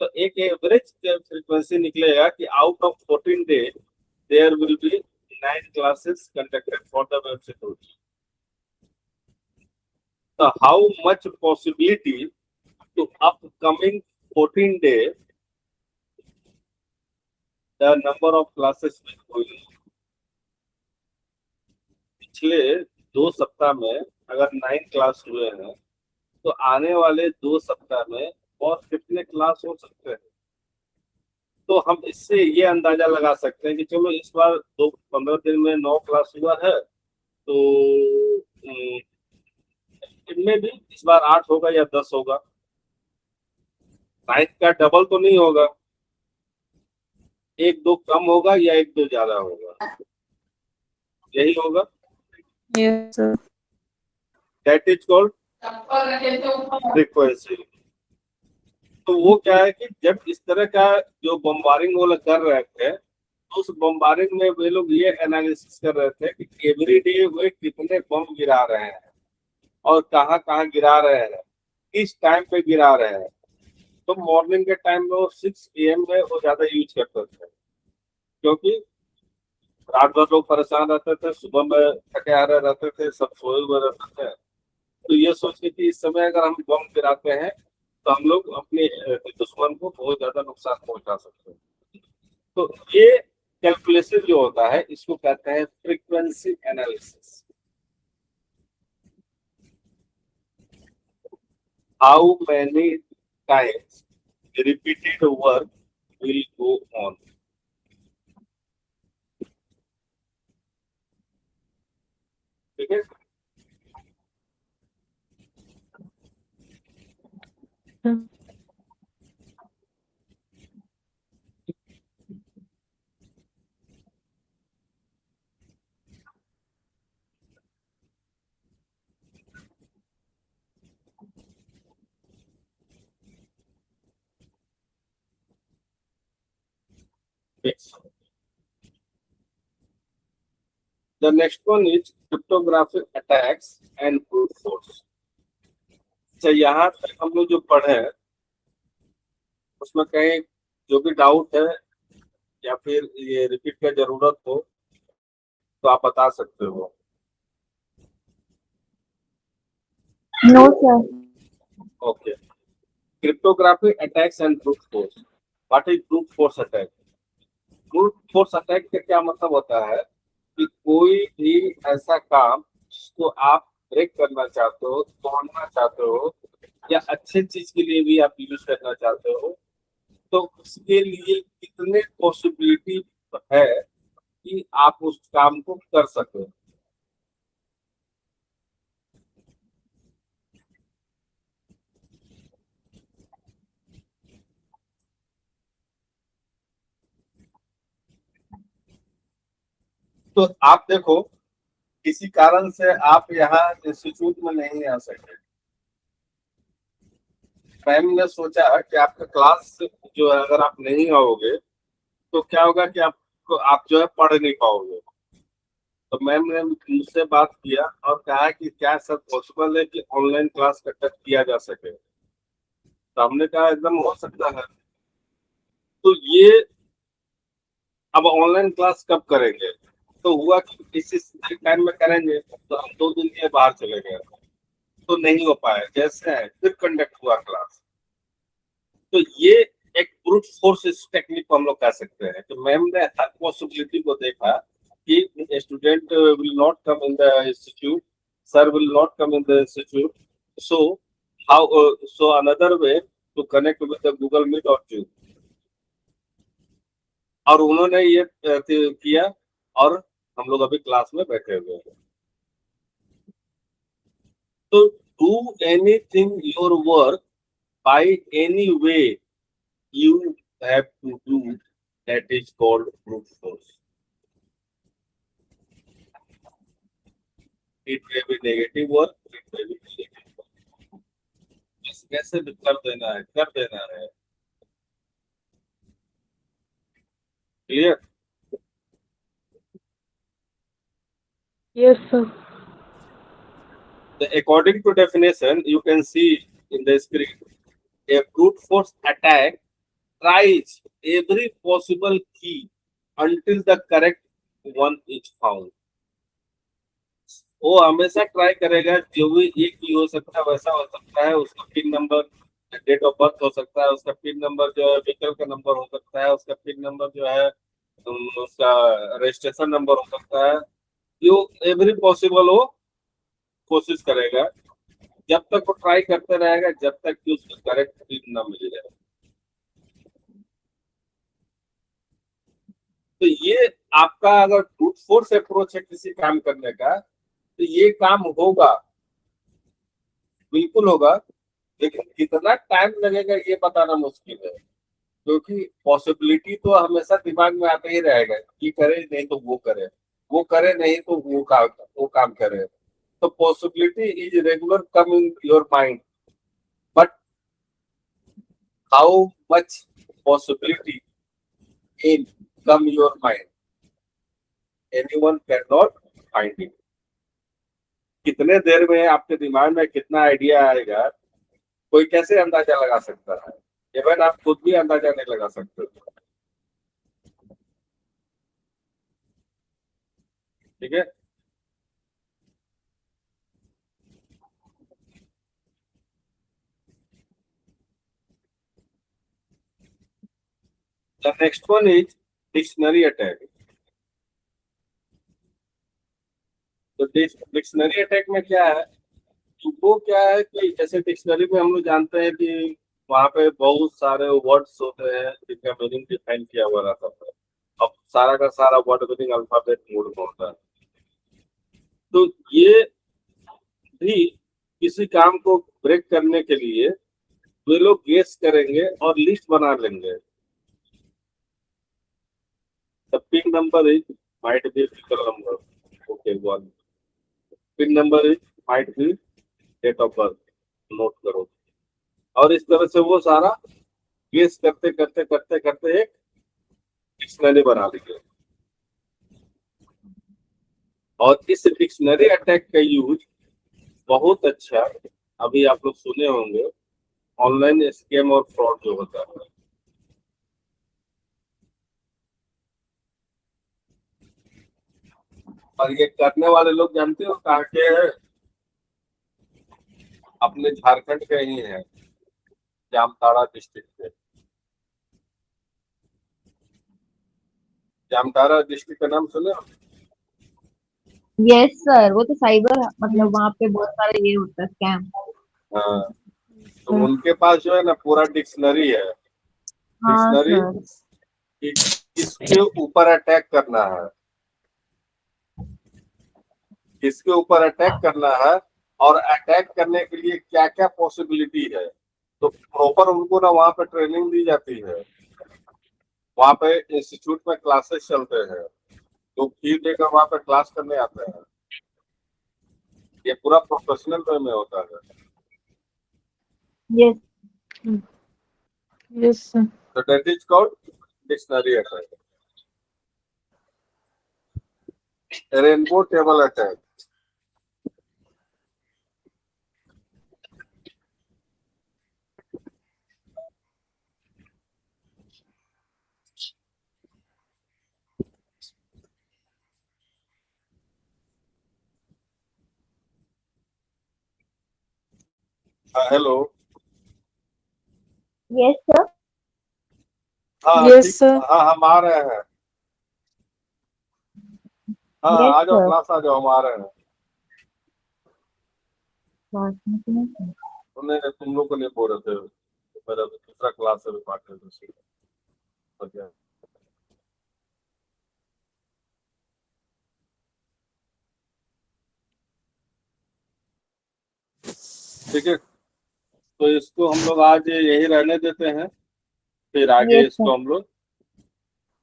तो एक एवरेज फ्रीक्वेंसी निकलेगा कि out of 14 days there will be 9 classes conducted for the web security. तो how much possibility to upcoming 14 days the number of classes will going. पिछले 2 सप्ताह में अगर 9 क्लास हुए हैं तो आने वाले 2 सप्ताह में और कितने क्लास हो सकते हैं। तो हम इससे ये अंदाजा लगा सकते हैं कि चलो इस बार 15 दिन में 9 क्लास हुआ है तो इनमें भी इस बार 8 होगा या 10 होगा। 9 का डबल तो नहीं होगा, 1-2 कम होगा या 1-2 ज्यादा होगा, यही होगा। Yes sir. That is called frequency. तो वो क्या है कि जब इस तरह का जो बम्बारिंग वो लोग कर रहे थे तो उस बम्बारिंग में वे लोग ये एनालिसिस कर रहे थे कि एवरी डे वे कितने बम गिरा रहे हैं और कहाँ कहाँ गिरा रहे हैं, किस टाइम पे गिरा रहे हैं। तो मॉर्निंग के टाइम में वो 6 AM में वो ज्यादा यूज करते थे, क्योंकि रात भर लोग परेशान रहते थे, सुबह में थके हारे रहते थे, सब सोए हुए रहते थे। तो ये सोच के कि इस समय अगर हम बम गिराते हैं तो हम लोग अपने दुश्मन को बहुत ज्यादा नुकसान पहुंचा सकते हैं। तो ये कैलकुलेशन जो होता है इसको कहते हैं frequency analysis. How many times repeated work will go on. ठीक है? sir. Yes. The next one is cryptographic attacks and brute force. अच्छा, यहाँ तक हम लोग जो पढ़े हैं उसमें कहीं जो भी डाउट है या फिर ये रिपीट का जरूरत हो तो आप बता सकते हो। No, sir. Okay, cryptographic attacks and brute force. What is brute force attack? Brute force attack का क्या मतलब होता है कि कोई भी ऐसा काम जिसको आप ब्रेक करना चाहते हो, तोड़ना चाहते हो या अच्छे चीज के लिए भी आप यूज करना चाहते हो, तो उसके लिए कितने पॉसिबिलिटी है कि आप उस काम को कर सके। तो आप देखो, किसी कारण से आप यहाँ इंस्टीट्यूट में नहीं आ सके, मैम ने सोचा कि आपका क्लास जो है अगर आप नहीं आओगे तो क्या होगा कि आप जो है पढ़ नहीं पाओगे। तो मैम ने मुझसे बात किया और कहा कि क्या सर पॉसिबल है कि ऑनलाइन क्लास कंडक्ट किया जा सके। तो हमने कहा एकदम हो सकता है। तो ये अब ऑनलाइन क्लास कब करेंगे, तो हुआ कि इसी टाइम में करेंगे, तो हम 2 दिन के बाहर चले गए तो नहीं हो पाया। जैसे है फिर कंडक्ट हुआ क्लास। तो ये एक ब्रूट फोर्स टेक्निक को हम लोग कह सकते हैं कि मैम ने हर पॉसिबिलिटी को देखा कि student will not come in the institute, sir will not come in the institute, so how so another way to connect with the Google Meet और जूम। और उन्होंने ये किया और हम लोग अभी क्लास में बैठे हुए हैं। तो do anything your work by any way you have to do, that is called brute force. It may be negative work, it may be negative work. बस कैसे भी कर देना है, कर देना है। Clear? Yes, sir. According to definition, you can see in the screen, a brute force attack tries every possible key until the correct one is found. वो हमेशा ट्राई करेगा, जो भी एक ही हो सकता है वैसा हो सकता है, उसका pin number, date of birth हो सकता है, उसका पिन नंबर जो है व्हीकल का नंबर हो सकता है, उसका पिन नंबर जो है उसका रजिस्ट्रेशन नंबर हो सकता है। जो एवरी पॉसिबल हो कोशिश करेगा, जब तक वो ट्राई करते रहेगा जब तक कि उसको करेक्ट पिन ना मिल जाए। तो ये आपका अगर ब्रूट फोर्स अप्रोच है किसी काम करने का, तो ये काम होगा, बिल्कुल होगा, लेकिन कितना टाइम लगेगा ये बताना मुश्किल है, क्योंकि पॉसिबिलिटी तो हमेशा दिमाग में आता ही रहेगा, ये करे नहीं तो वो करे, वो करे नहीं तो वो काम करे। तो possibility is regular come in your mind, but how much possibility in come your mind, anyone can not find it. कितने देर में आपके दिमाग में कितना आइडिया आएगा, कोई कैसे अंदाजा लगा सकता है? इवन आप खुद भी अंदाजा नहीं लगा सकते। ठीक है। The next one is dictionary attack. तो डिक्शनरी अटैक में क्या है, वो क्या है कि जैसे डिक्शनरी में हम लोग जानते हैं कि वहाँ पे बहुत सारे वर्ड्स होते हैं जिनका मीनिंग डिफाइन किया हुआ रहता है। अब सारा का सारा वर्ड मीनिंग अल्फाबेट मोड में होता है। तो ये भी किसी काम को ब्रेक करने के लिए वे लोग गेस करेंगे और लिस्ट बना लेंगे। The pin number is might be vehicle number. Okay, one. Pin number is might be date of birth. Note करो। और इस तरह से वो सारा गेस करते करते करते करते एक डिक्शनरी बना लेंगे। और इस डिक्शनरी अटैक का यूज बहुत अच्छा, अभी आप लोग सुने होंगे, ऑनलाइन स्कैम और फ्रॉड जो होता है। और ये करने वाले लोग जानते हो कहाँ के हैं? अपने झारखंड के ही हैं, जामताड़ा डिस्ट्रिक्ट के। जामताड़ा डिस्ट्रिक्ट का नाम सुने हो? यस सर, वो तो साइबर मतलब वहाँ पे बहुत सारे ये होता है स्कैम। हाँ, तो उनके पास जो है ना पूरा डिक्शनरी है। हाँ डिक्शनरी सर। इसके ऊपर अटैक करना है, इसके ऊपर अटैक करना है, और अटैक करने के लिए क्या क्या पॉसिबिलिटी है, तो प्रॉपर उनको ना वहाँ पे ट्रेनिंग दी जाती है। वहाँ पे इंस्टीट्यूट में क्लासेस चलते हैं, तो फी देकर वहाँ पे क्लास करने आते हैं। ये पूरा प्रोफेशनल वे में होता है। यस। Yes, sir. तो that is called dictionary attack, rainbow table attack. Hello. Yes sir. हाँ Yes, ठीक, sir. हाँ हम आ रहे हैं। हाँ यस आ जाओ, सर। क्लास आ जाओ, हम आ रहे हैं। यस नहीं, तुम लोग को नहीं बोल रहे थे, मेरा दूसरा क्लास है, पार्टनर दूसरी। ओके। ठीक है, तो इसको हम लोग आज यही रहने देते हैं, फिर आगे सर। इसको हम लोग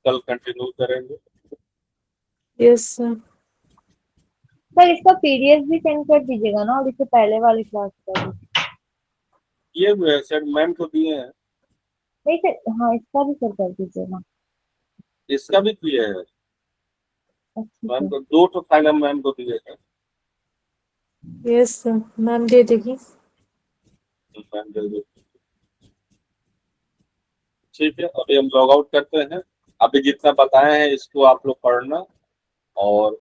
कल कंटिन्यू करेंगे। Yes, sir. सर इसका पीडीएफ भी सेंड कर दीजिएगा ना, और इससे पहले वाले क्लास का भी। ये हुए हैं, सर मैम को दिए हैं। नहीं सर, हाँ इसका भी सर कर दीजिएगा। इसका भी दिए हैं, अच्छा मैम सर। को 2 तो फाइल हम मैम को दिए हैं। Yes, sir. मैम दे देगी। मैम जल्दी। ठीक है, अभी हम लॉग आउट करते हैं। अभी जितना बताए हैं इसको आप लोग पढ़ना, और